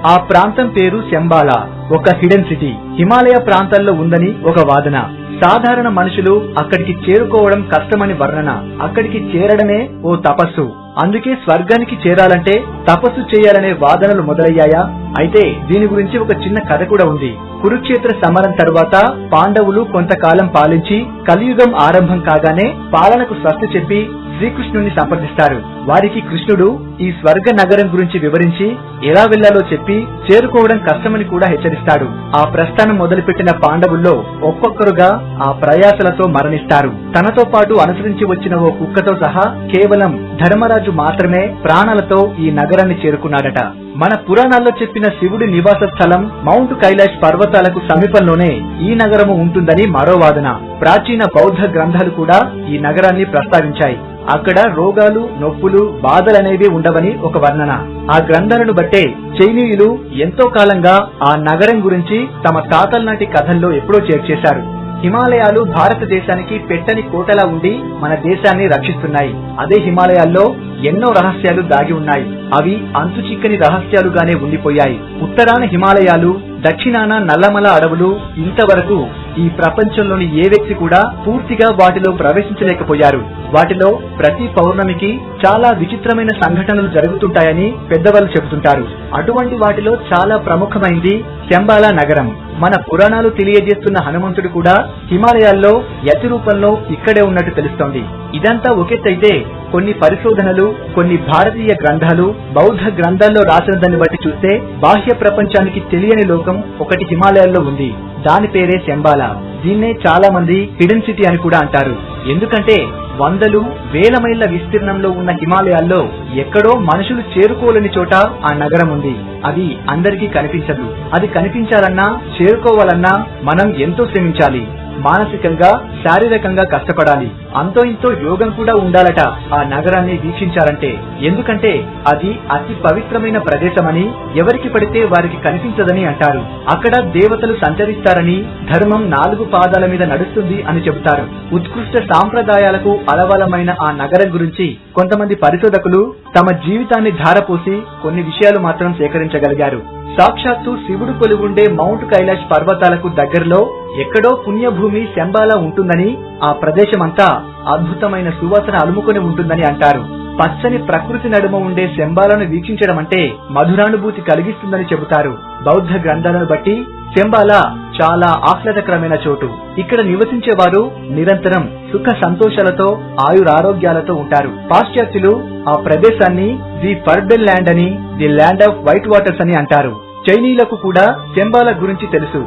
ఆ ప్రాంతం పేరు శంబాలా, ఒక హిడెన్ సిటీ. హిమాలయ ప్రాంతాల్లో ఉందని ఒక వాదన. సాధారణ మనుషులు అక్కడికి చేరుకోవడం కష్టమని వర్ణన. అక్కడికి చేరడమే ఓ తపస్సు. అందుకే స్వర్గానికి చేరాలంటే తపస్సు చేయాలనే వాదనలు మొదలయ్యాయా? అయితే దీని గురించి ఒక చిన్న కథ కూడా ఉంది. కురుక్షేత్ర సమరం తరువాత పాండవులు కొంతకాలం పాలించి కలియుగం ఆరంభం కాగానే పాలనకు స్వస్తి చెప్పి శ్రీకృష్ణుని సంప్రదిస్తారు. వారికి కృష్ణుడు ఈ స్వర్గ నగరం గురించి వివరించి ఎలా వెళ్లాలో చెప్పి చేరుకోవడం కష్టమని కూడా హెచ్చరిస్తాడు. ఆ ప్రస్థానం మొదలుపెట్టిన పాండవుల్లో ఒక్కొక్కరుగా ఆ ప్రయాసలతో మరణిస్తారు. తనతో పాటు అనుసరించి వచ్చిన ఓ కుక్కతో సహా కేవలం ధర్మరాజు మాత్రమే ప్రాణాలతో ఈ నగరాన్ని చేరుకున్నాడట. మన పురాణాల్లో చెప్పిన శివుడి నివాస స్థలం మౌంట్ కైలాష్ పర్వతాలకు సమీపంలోనే ఈ నగరము ఉంటుందని మరో వాదన. ప్రాచీన బౌద్ధ గ్రంథాలు కూడా ఈ నగరాన్ని ప్రస్తావించాయి. అక్కడ రోగాలు, నొప్పులు, బాధలనేవి ఉండవని ఒక వర్ణన. ఆ గ్రంథాలను బట్టే చైనీయులు ఎంతో కాలంగా ఆ నగరం గురించి తమ తాతల నాటి కథల్లో ఎప్పుడో చేర్చేశారు. హిమాలయాలు భారతదేశానికి పెట్టని కోటలా ఉండి మన దేశాన్ని రక్షిస్తున్నాయి. అదే హిమాలయాల్లో ఎన్నో రహస్యాలు దాగి ఉన్నాయి. అవి అంతు చిక్కని రహస్యాలుగానే ఉండిపోయాయి. ఉత్తరాన హిమాలయాలు, దక్షిణాన నల్లమల అడవులు ఇంతవరకు ఈ ప్రపంచంలోని ఏ వ్యక్తి కూడా పూర్తిగా వాటిలో ప్రవేశించలేకపోయారు. వాటిలో ప్రతి పౌర్ణమికి చాలా విచిత్రమైన సంఘటనలు జరుగుతుంటాయని పెద్దవాళ్ళు చెబుతుంటారు. అటువంటి వాటిలో చాలా ప్రముఖమైంది శంబాలా నగరం. మన పురాణాలు తెలియజేస్తున్న హనుమంతుడు కూడా హిమాలయాల్లో యతి రూపంలో ఇక్కడే ఉన్నట్టు తెలుస్తోంది. ఇదంతా ఒకెత్తైతే కొన్ని పరిశోధనలు, కొన్ని భారతీయ గ్రంథాలు, బౌద్ధ గ్రంథాల్లో రాసిన దాన్ని బట్టి చూస్తే బాహ్య ప్రపంచానికి తెలియని లోకం ఒకటి హిమాలయాల్లో ఉంది. దాని పేరే శంబాలా. దీన్నే చాలా మంది హిడెన్ సిటీ అని కూడా అంటారు. ఎందుకంటే వందలు వేల మైళ్ల విస్తీర్ణంలో ఉన్న హిమాలయాల్లో ఎక్కడో మనుషులు చేరుకోలేని చోట ఆ నగరం ఉంది. అది అందరికీ కనిపించదు. అది కనిపించాలన్నా చేరుకోవాలన్నా మనం ఎంతో శ్రమించాలి. మానసికంగా శారీరకంగా కష్టపడాలి. అంతో ఇంతో యోగం కూడా ఉండాలట ఆ నగరాన్ని వీక్షించాలంటే. ఎందుకంటే అది అతి పవిత్రమైన ప్రదేశమని, ఎవరికి పడితే వారికి కనిపించదని అంటారు. అక్కడ దేవతలు సంచరిస్తారని, ధర్మం 4 పాదాల మీద నడుస్తుంది అని చెబుతారు. ఉత్కృష్ట సాంప్రదాయాలకు అలవలమైన ఆ నగరం గురించి కొంతమంది పరిశోధకులు తమ జీవితాన్ని ధారపోసి కొన్ని విషయాలు మాత్రం సేకరించగలిగారు. సాక్షాత్తు శివుడు కొలువుండే మౌంట్ కైలాష్ పర్వతాలకు దగ్గరలో ఎక్కడో పుణ్యభూమి శంబాలా ఉంటుందని, ఆ ప్రదేశమంతా అద్భుతమైన సువాసన అలుముకొని ఉంటుందని అంటారు. పచ్చని ప్రకృతి నడుమ ఉండే శంబాలను వీక్షించడం అంటే మధురానుభూతి కలిగిస్తుందని చెబుతారు. బౌద్ధ గ్రంథాలను బట్టి శంబాలా చాలా ఆహ్లాదకరమైన చోటు. ఇక్కడ నివసించే వారు నిరంతరం సుఖ సంతోషాలతో, ఆయురారోగ్యాలతో ఉంటారు. పాశ్చాత్యులు ఆ ప్రదేశాన్ని ది ఫర్బెన్ ల్యాండ్ అని, the land off white waters అని అంటారు. చైనీయులకు కూడా శంబాలా గురించి తెలుసు.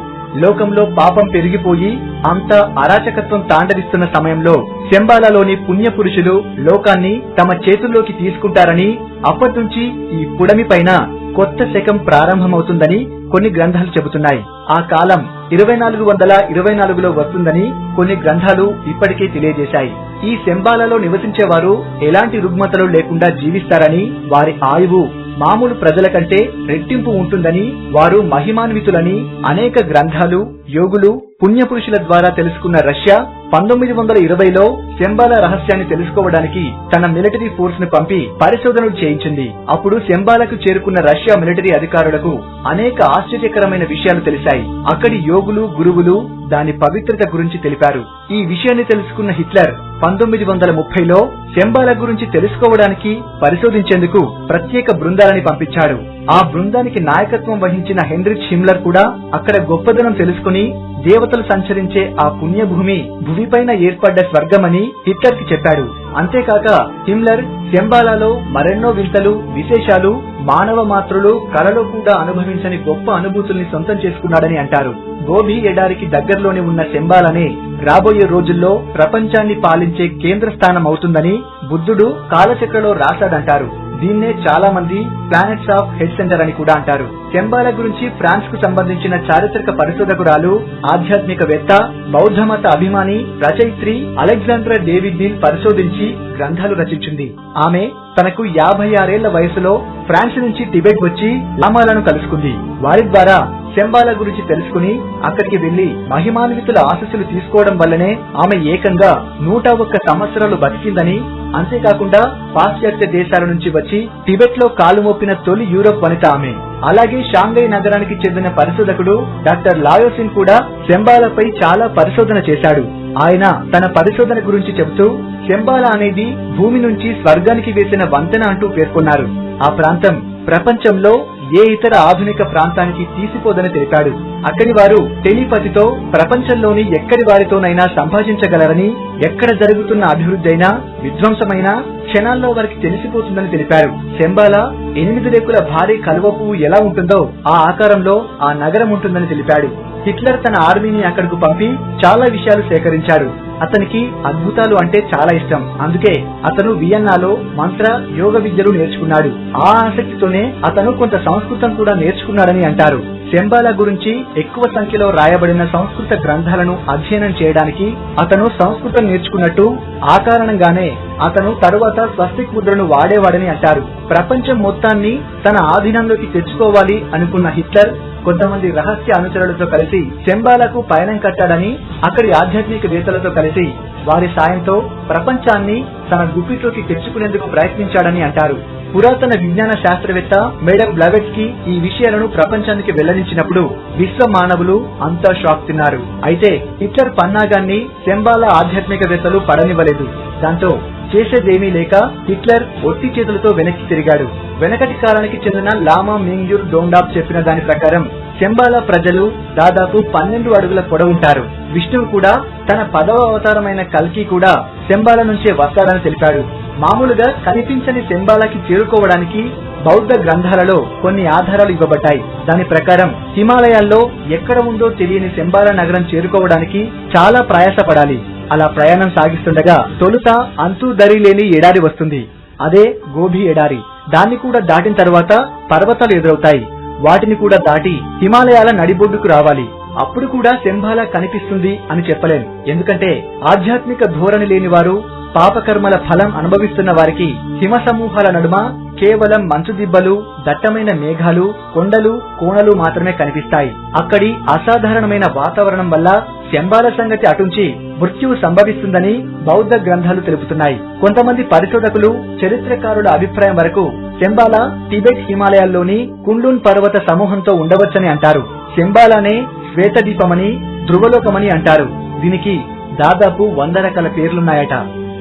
లోకంలో పాపం పెరిగిపోయి అంత అరాచకత్వం తాండవిస్తున్న సమయంలో శంబాలాలోని పుణ్య పురుషులు లోకాన్ని తమ చేతుల్లోకి తీసుకుంటారని, అప్పటినుంచి ఈ పుడమి పైన కొత్త శకం ప్రారంభమవుతుందని కొన్ని గ్రంథాలు చెబుతున్నాయి. ఆ కాలం 2424లో వస్తుందని కొన్ని గ్రంథాలు ఇప్పటికే తెలియజేశాయి. ఈ శంబాలాలో నివసించేవారు ఎలాంటి రుగ్మతలు లేకుండా జీవిస్తారని, వారి ఆయువు మామూలు ప్రజల కంటే రెట్టింపు ఉంటుందని, వారు మహిమాన్వితులని అనేక గ్రంథాలు, యోగులు, పుణ్యపురుషుల ద్వారా తెలుసుకున్న రష్యా 1920లో శంబాలా రహస్యాన్ని తెలుసుకోవడానికి తన మిలిటరీ ఫోర్స్ ను పంపి పరిశోధనలు చేయించింది. అప్పుడు శంబాలాకు చేరుకున్న రష్యా మిలిటరీ అధికారులకు అనేక ఆశ్చర్యకరమైన విషయాలు తెలిసాయి. అక్కడి యోగులు, గురువులు దాని పవిత్రత గురించి తెలిపారు. ఈ విషయాన్ని తెలుసుకున్న హిట్లర్ 1930లో శంబాలా గురించి తెలుసుకోవడానికి, పరిశోధించేందుకు ప్రత్యేక బృందాలని పంపించాడు. ఆ బృందానికి నాయకత్వం వహించిన హెన్రిచ్ హిమ్లర్ కూడా అక్కడ గొప్పదనం తెలుసుకుని దేవతలు సంచరించే ఆ పుణ్యభూమి భూమిపైన ఏర్పడ్డ స్వర్గమని హిట్లర్ కి చెప్పాడు. అంతేకాక హిమ్లర్ శంబాలాలో మరెన్నో వింతలు, విశేషాలు, మానవ మాత్రులు కలలో కూడా అనుభవించని గొప్ప అనుభూతుల్ని సొంతం చేసుకున్నాడని అంటారు. గోబీ ఎడారికి దగ్గరలోనే ఉన్న శంబాలానే రాబోయే రోజుల్లో ప్రపంచాన్ని పాలించే కేంద్ర స్థానం అవుతుందని బుద్ధుడు కాలచక్రలో రాశాడంటారు. దీన్నే చాలా మంది ప్లానెట్స్ ఆఫ్ హెడ్ సెంటర్ అని కూడా అంటారు. శంబాలా గురించి ఫ్రాన్స్ కు సంబంధించిన చారిత్రక పరిశోధకురాలు, ఆధ్యాత్మికవేత్త, బౌద్ధ మత అభిమాని, రచయిత్రి అలెగ్జాండ్రా డేవిడ్ నీల్ పరిశోధించి గ్రంథాలు రచించింది. ఆమె తనకు 56 ఏళ్ల వయసులో ఫ్రాన్స్ నుంచి టిబెట్ వచ్చి లామాలను కలుసుకుంది. వారి ద్వారా శంబాలా గురించి తెలుసుకుని అక్కడికి వెళ్లి మహిమాన్వితుల ఆశీస్సులు తీసుకోవడం వల్లనే ఆమె ఏకంగా 101 సంవత్సరాలు బతికిందని, అంతేకాకుండా పాశ్చాత్య దేశాల నుంచి వచ్చి టిబెట్ లో కాలు మోపిన తొలి యూరోప్ వనిత ఆమె. అలాగే షాంఘై నగరానికి చెందిన పరిశోధకుడు డాక్టర్ లాయోసిన్ కూడా శంబాలాపై చాలా పరిశోధన చేశాడు. ఆయన తన పరిశోధన గురించి చెబుతూ శంబాలా అనేది భూమి నుంచి స్వర్గానికి వేసిన వంతెన అంటూ పేర్కొన్నారు. ఆ ప్రాంతం ప్రపంచంలో ఏ ఇతర ఆధునిక ప్రాంతానికి తీసిపోదని తెలిపాడు. అక్కడి వారు టెలిపతితో ప్రపంచంలోని ఎక్కడి వారితోనైనా సంభాషించగలరని, ఎక్కడ జరుగుతున్న అభివృద్ధి అయినా, విధ్వంసమైనా క్షణాల్లో వారికి తెలిసిపోతుందని తెలిపారు. శంబాలా 8 రేకుల భారీ కలువ పువ్వు ఎలా ఉంటుందో ఆ ఆకారంలో ఆ నగరం ఉంటుందని తెలిపాడు. హిట్లర్ తన ఆర్మీని అక్కడకు పంపి చాలా విషయాలు సేకరించాడు. అతనికి అద్భుతాలు అంటే చాలా ఇష్టం. అందుకే అతను వియన్నాలో మంత్ర, యోగ విద్యలు నేర్చుకున్నాడు. ఆ ఆసక్తితోనే అతను కొంత సంస్కృతం కూడా నేర్చుకున్నాడని అంటారు. శంబాలా గురించి ఎక్కువ సంఖ్యలో రాయబడిన సంస్కృత గ్రంథాలను అధ్యయనం చేయడానికి అతను సంస్కృతం నేర్చుకున్నట్టు, ఆ కారణంగానే అతను తరువాత స్వస్తిక్ ముద్రను వాడేవాడని అంటారు. ప్రపంచం మొత్తాన్ని తన ఆధీనంలోకి తెచ్చుకోవాలి అనుకున్న హిట్లర్ కొంతమంది రహస్య అనుచరులతో కలిసి శంబాలాకు పయనం కట్టాడని, అక్కడి ఆధ్యాత్మికవేత్తలతో కలిసి వారి సాయంతో ప్రపంచాన్ని తన గుప్పిట్లోకి తెచ్చుకునేందుకు ప్రయత్నించాడని అంటారు. పురాతన విజ్ఞాన శాస్త్రవేత్త మేడం బ్లవెట్స్కీ ఈ విషయాలను ప్రపంచానికి వెల్లడించినప్పుడు విశ్వ మానవులు అంతా షాక్ తిన్నారు. అయితే హిట్లర్ పన్నాగాన్ని శంబాలా ఆధ్యాత్మికవేత్తలు పడనివ్వలేదు. దాంతో చేసేదేమీ లేక హిట్లర్ ఒట్టి చేతులతో వెనక్కి తిరిగాడు. వెనకటి కాలానికి చెందిన లామా మింగ్యూర్ డోండాప్ చెప్పిన దాని ప్రకారం శంబాలా ప్రజలు దాదాపు 12 అడుగుల పొడవుంటారు. విష్ణువు కూడా తన 10వ అవతారమైన కల్కి కూడా శంబాలా నుంచే వస్తాడని తెలిపాడు. మామూలుగా కనిపించని శంబాలాకి చేరుకోవడానికి బౌద్ధ గ్రంథాలలో కొన్ని ఆధారాలు ఇవ్వబడ్డాయి. దాని ప్రకారం హిమాలయాల్లో ఎక్కడ ఉందో తెలియని శంబాలా నగరం చేరుకోవడానికి చాలా ప్రయాసపడాలి. అలా ప్రయాణం సాగిస్తుండగా తొలుత అంతూ దరి లేని ఎడారి వస్తుంది. అదే గోబీ ఎడారి. దాన్ని కూడా దాటిన తర్వాత పర్వతాలు ఎదురవుతాయి. వాటిని కూడా దాటి హిమాలయాల నడిబొడ్డుకు రావాలి. అప్పుడు కూడా శంబాలా కనిపిస్తుంది అని చెప్పలేం. ఎందుకంటే ఆధ్యాత్మిక ధోరణి లేని వారు, పాపకర్మల ఫలం అనుభవిస్తున్న వారికి హిమ సమూహాల నడుమ కేవలం మంచు దిబ్బలు, దట్టమైన మేఘాలు, కొండలు, కోణలు మాత్రమే కనిపిస్తాయి. అక్కడి అసాధారణమైన వాతావరణం వల్ల శంబాలా సంగతి అటుంచి మృత్యువు సంభవిస్తుందని బౌద్ధ గ్రంథాలు తెలుపుతున్నాయి. కొంతమంది పరిశోధకులు, చరిత్రకారుల అభిప్రాయం వరకు శంబాలా టిబెట్ హిమాలయాల్లోని కుండున్ పర్వత సమూహంతో ఉండవచ్చని అంటారు. శంబాలానే శ్వేతదీపమని, ధ్రువలోకమని అంటారు. దీనికి దాదాపు 100 రకాల పేర్లున్నాయట.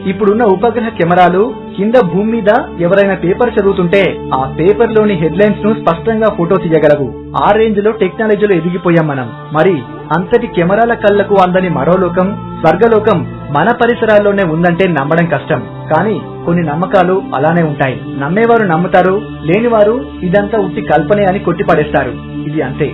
ఇప్పుడున్న ఉపగ్రహ కెమెరాలు కింద భూమి మీద ఎవరైనా పేపర్ చదువుతుంటే ఆ పేపర్ లోని హెడ్లైన్స్ ను స్పష్టంగా ఫోటో తీయగలవు. ఆ రేంజ్ లో టెక్నాలజీలో ఎదిగిపోయాం మనం. మరి అంతటి కెమెరాల కళ్లకు అందని మరో లోకం, స్వర్గలోకం మన పరిసరాల్లోనే ఉందంటే నమ్మడం కష్టం. కానీ కొన్ని నమ్మకాలు అలానే ఉంటాయి. నమ్మేవారు నమ్ముతారు, లేనివారు ఇదంతా ఉట్టి కల్పనే అని కొట్టిపడేస్తారు. ఇది అంతే.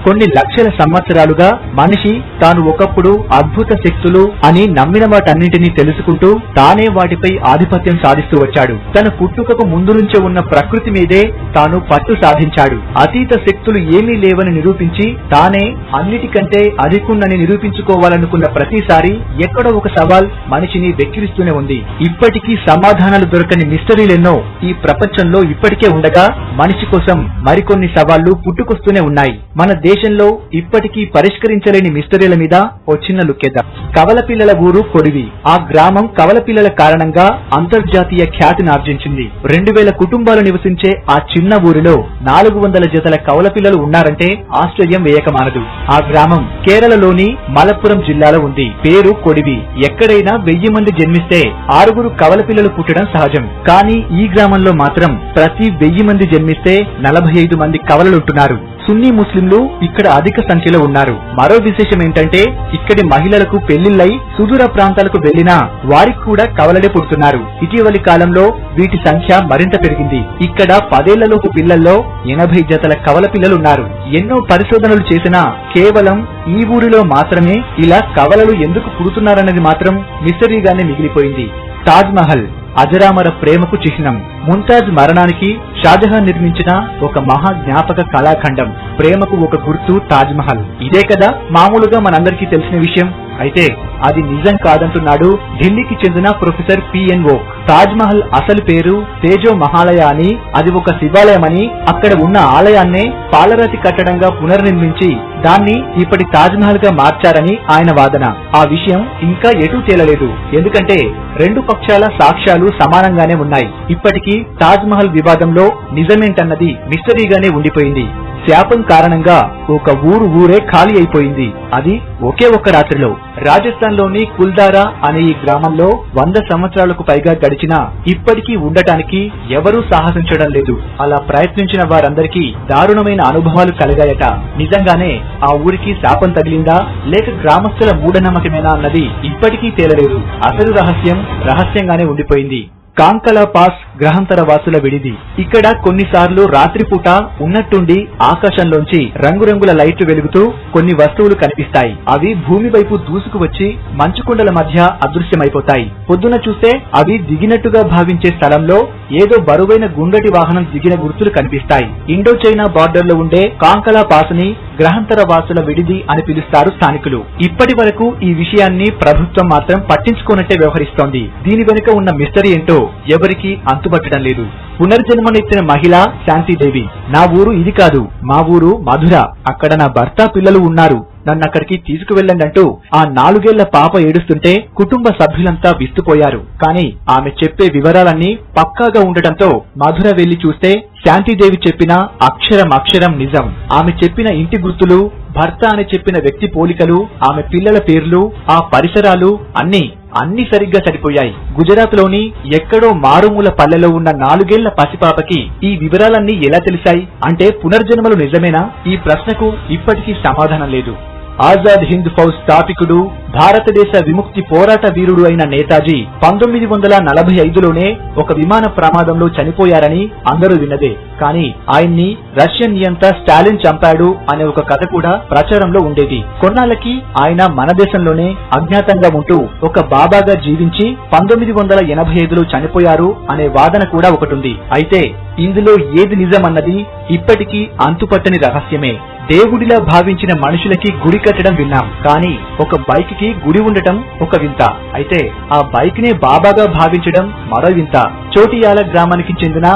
కొన్ని లక్షల సంవత్సరాలుగా మనిషి తాను ఒకప్పుడు అద్భుత శక్తులు అని నమ్మిన వాటన్నింటినీ తెలుసుకుంటూ తానే వాటిపై ఆధిపత్యం సాధిస్తూ వచ్చాడు. తన పుట్టుకకు ముందు నుంచే ఉన్న ప్రకృతి మీదే తాను పట్టు సాధించాడు. అతీత శక్తులు ఏమీ లేవని నిరూపించి తానే అన్నిటికంటే అధికున్నని నిరూపించుకోవాలనుకున్న ప్రతిసారి ఎక్కడో ఒక సవాల్ మనిషిని వెక్కిరిస్తూనే ఉంది. ఇప్పటికీ సమాధానాలు దొరకని మిస్టరీలెన్నో ఈ ప్రపంచంలో ఇప్పటికే ఉండగా మనిషి కోసం మరికొన్ని సవాళ్లు పుట్టుకొస్తూనే ఉన్నాయి. మన దేశంలో ఇప్పటికీ పరిష్కరించలేని మిస్టరీల మీద ఓ చిన్న లుక్కేద్దాం. కవలపిల్లల ఊరు కొడివి. ఆ గ్రామం కవలపిల్లల కారణంగా అంతర్జాతీయ ఖ్యాతిని ఆర్జించింది. 2000 కుటుంబాలు నివసించే ఆ చిన్న ఊరిలో 400 జతల కవలపిల్లలు ఉన్నారంటే ఆశ్చర్యం వేయకమానదు. ఆ గ్రామం కేరళలోని మలప్పురం జిల్లాలో ఉంది. పేరు కొడివి. ఎక్కడైనా 1000 మంది జన్మిస్తే 6 కవలపిల్లలు పుట్టడం సహజం. కానీ ఈ గ్రామంలో మాత్రం ప్రతి 1000 మంది జన్మిస్తే 45 మంది కవలలుంటున్నారు. సున్నీ ముస్లింలు ఇక్కడ అధిక సంఖ్యలో ఉన్నారు. మరో విశేషం ఏంటంటే ఇక్కడి మహిళలకు పెళ్లిళ్లై సుదూర ప్రాంతాలకు వెళ్లినా వారికి కూడా కవలలే పుడుతున్నారు. ఇటీవలి కాలంలో వీటి సంఖ్య మరింత పెరిగింది. ఇక్కడ 10 ఏళ్లలోపు పిల్లల్లో 80 జతల కవల పిల్లలున్నారు. ఎన్నో పరిశోధనలు చేసినా కేవలం ఈ ఊరిలో మాత్రమే ఇలా కవలలు ఎందుకు పుడుతున్నారన్నది మాత్రం మిస్టరీగానే మిగిలిపోయింది. తాజ్ మహల్ అజరామర ప్రేమకు చిహ్నం. ముంతాజ్ మరణానికి షాజహాన్ నిర్మించిన ఒక మహా జ్ఞాపక కళాఖండం. ప్రేమకు ఒక గుర్తు తాజ్ మహల్. ఇదే కదా మామూలుగా మనందరికీ తెలిసిన విషయం. అయితే అది నిజం కాదంటున్నాడు ఢిల్లీకి చెందిన ప్రొఫెసర్ పిఎన్ఓ. తాజ్ మహల్ అసలు పేరు తేజో మహాలయ అని, అది ఒక శివాలయమని, అక్కడ ఉన్న ఆలయాన్నే పాలరాతి కట్టడంగా పునర్నిర్మించి దాన్ని ఇప్పటి తాజ్ మహల్ గా మార్చారని ఆయన వాదన. ఆ విషయం ఇంకా ఎటూ తేలలేదు. ఎందుకంటే 2 పక్షాల సాక్ష్యాలు సమానంగానే ఉన్నాయి. ఇప్పటికీ తాజ్ మహల్ వివాదంలో నిజమేంటన్నది మిస్టరీగానే ఉండిపోయింది. శాపం కారణంగా ఒక ఊరే ఖాళీ అయిపోయింది. అది ఒకే ఒక్క రాత్రిలో. రాజస్థాన్ లోని కుల్దారా అనే ఈ గ్రామంలో 100 సంవత్సరాలకు పైగా గడిచినా ఇప్పటికీ ఉండటానికి ఎవరూ సాహసించడం లేదు. అలా ప్రయత్నించిన వారందరికీ దారుణమైన అనుభవాలు కలిగాయట. నిజంగానే ఆ ఊరికి శాపం తగిలిందా లేక గ్రామస్తుల మూఢనమ్మకమేనా అన్నది ఇప్పటికీ తేలలేదు. అసలు రహస్యం రహస్యంగానే ఉండిపోయింది. కాంకలా పాస్ గ్రహాంతర వాసుల విడిది. ఇక్కడ కొన్నిసార్లు రాత్రిపూట ఉన్నట్టుండి ఆకాశంలోంచి రంగురంగుల లైట్లు వెలుగుతూ కొన్ని వస్తువులు కనిపిస్తాయి. అవి భూమి వైపు దూసుకువచ్చి మంచుకొండల మధ్య అదృశ్యమైపోతాయి. పొద్దున చూస్తే అవి దిగినట్టుగా భావించే స్థలంలో ఏదో బరువైన గుండ్రటి వాహనం దిగిన గుర్తులు కనిపిస్తాయి. ఇండో చైనా బార్డర్ లో ఉండే కాంకలా పాస్ ని గ్రహాంతర వాసుల విడిది అని పిలుస్తారు స్థానికులు. ఇప్పటి వరకు ఈ విషయాన్ని ప్రభుత్వం మాత్రం పట్టించుకోనట్టే వ్యవహరిస్తోంది. దీని వెనుక ఉన్న మిస్టరీ ఏంటో ఎవరికీ అంతుపట్టడం లేదు. పునర్జన్మనెత్తిన మహిళ శాంతిదేవి. నా ఊరు ఇది కాదు, మా ఊరు మధుర. అక్కడ నా భర్త పిల్లలు ఉన్నారు. నన్నక్కడికి తీసుకువెళ్ళండి అంటూ ఆ 4 ఏళ్ల పాప ఏడుస్తుంటే కుటుంబ సభ్యులంతా విస్తుపోయారు. కానీ ఆమె చెప్పే వివరాలన్నీ పక్కాగా ఉండటంతో మధుర వెళ్లి చూస్తే శాంతిదేవి చెప్పిన అక్షరం నిజం. ఆమె చెప్పిన ఇంటి గుర్తులు, భర్త అని చెప్పిన వ్యక్తి పోలికలు, ఆమె పిల్లల పేర్లు, ఆ పరిసరాలు అన్ని సరిగ్గా సరిపోయాయి. గుజరాత్ లోని ఎక్కడో మారుమూల పల్లెలో ఉన్న 4 ఏళ్ల పసిపాపకి ఈ వివరాలన్నీ ఎలా తెలిసాయి? అంటే పునర్జన్మలు నిజమేనా? ఈ ప్రశ్నకు ఇప్పటికీ సమాధానం లేదు. ఆజాద్ హింద్ ఫౌజ్ స్థాపికుడు, భారతదేశ విముక్తి పోరాట వీరుడు అయిన నేతాజీ 1945లోనే ఒక విమాన ప్రమాదంలో చనిపోయారని అందరూ విన్నదే. కానీ ఆయన్ని రష్యన్ నియంత స్టాలిన్ చంపాడు అనే ఒక కథ కూడా ప్రచారంలో ఉండేది. కొన్నాళ్లకి ఆయన మన దేశంలోనే అజ్ఞాతంగా ఉంటూ ఒక బాబాగా జీవించి 1985లో చనిపోయారు అనే వాదన కూడా ఒకటుంది. అయితే ఇందులో ఏది నిజమన్నది ఇప్పటికీ అంతుపట్టని రహస్యమే. దేవుడిలా భావించిన మనుషులకి గుడి కట్టడం విన్నాం, కానీ ఒక బైక్ కి గుడి ఉండటం ఒక వింత. అయితే ఆ బైక్ నే బాబాగా భావించడం మరో వింత. చోటియాల గ్రామానికి చెందిన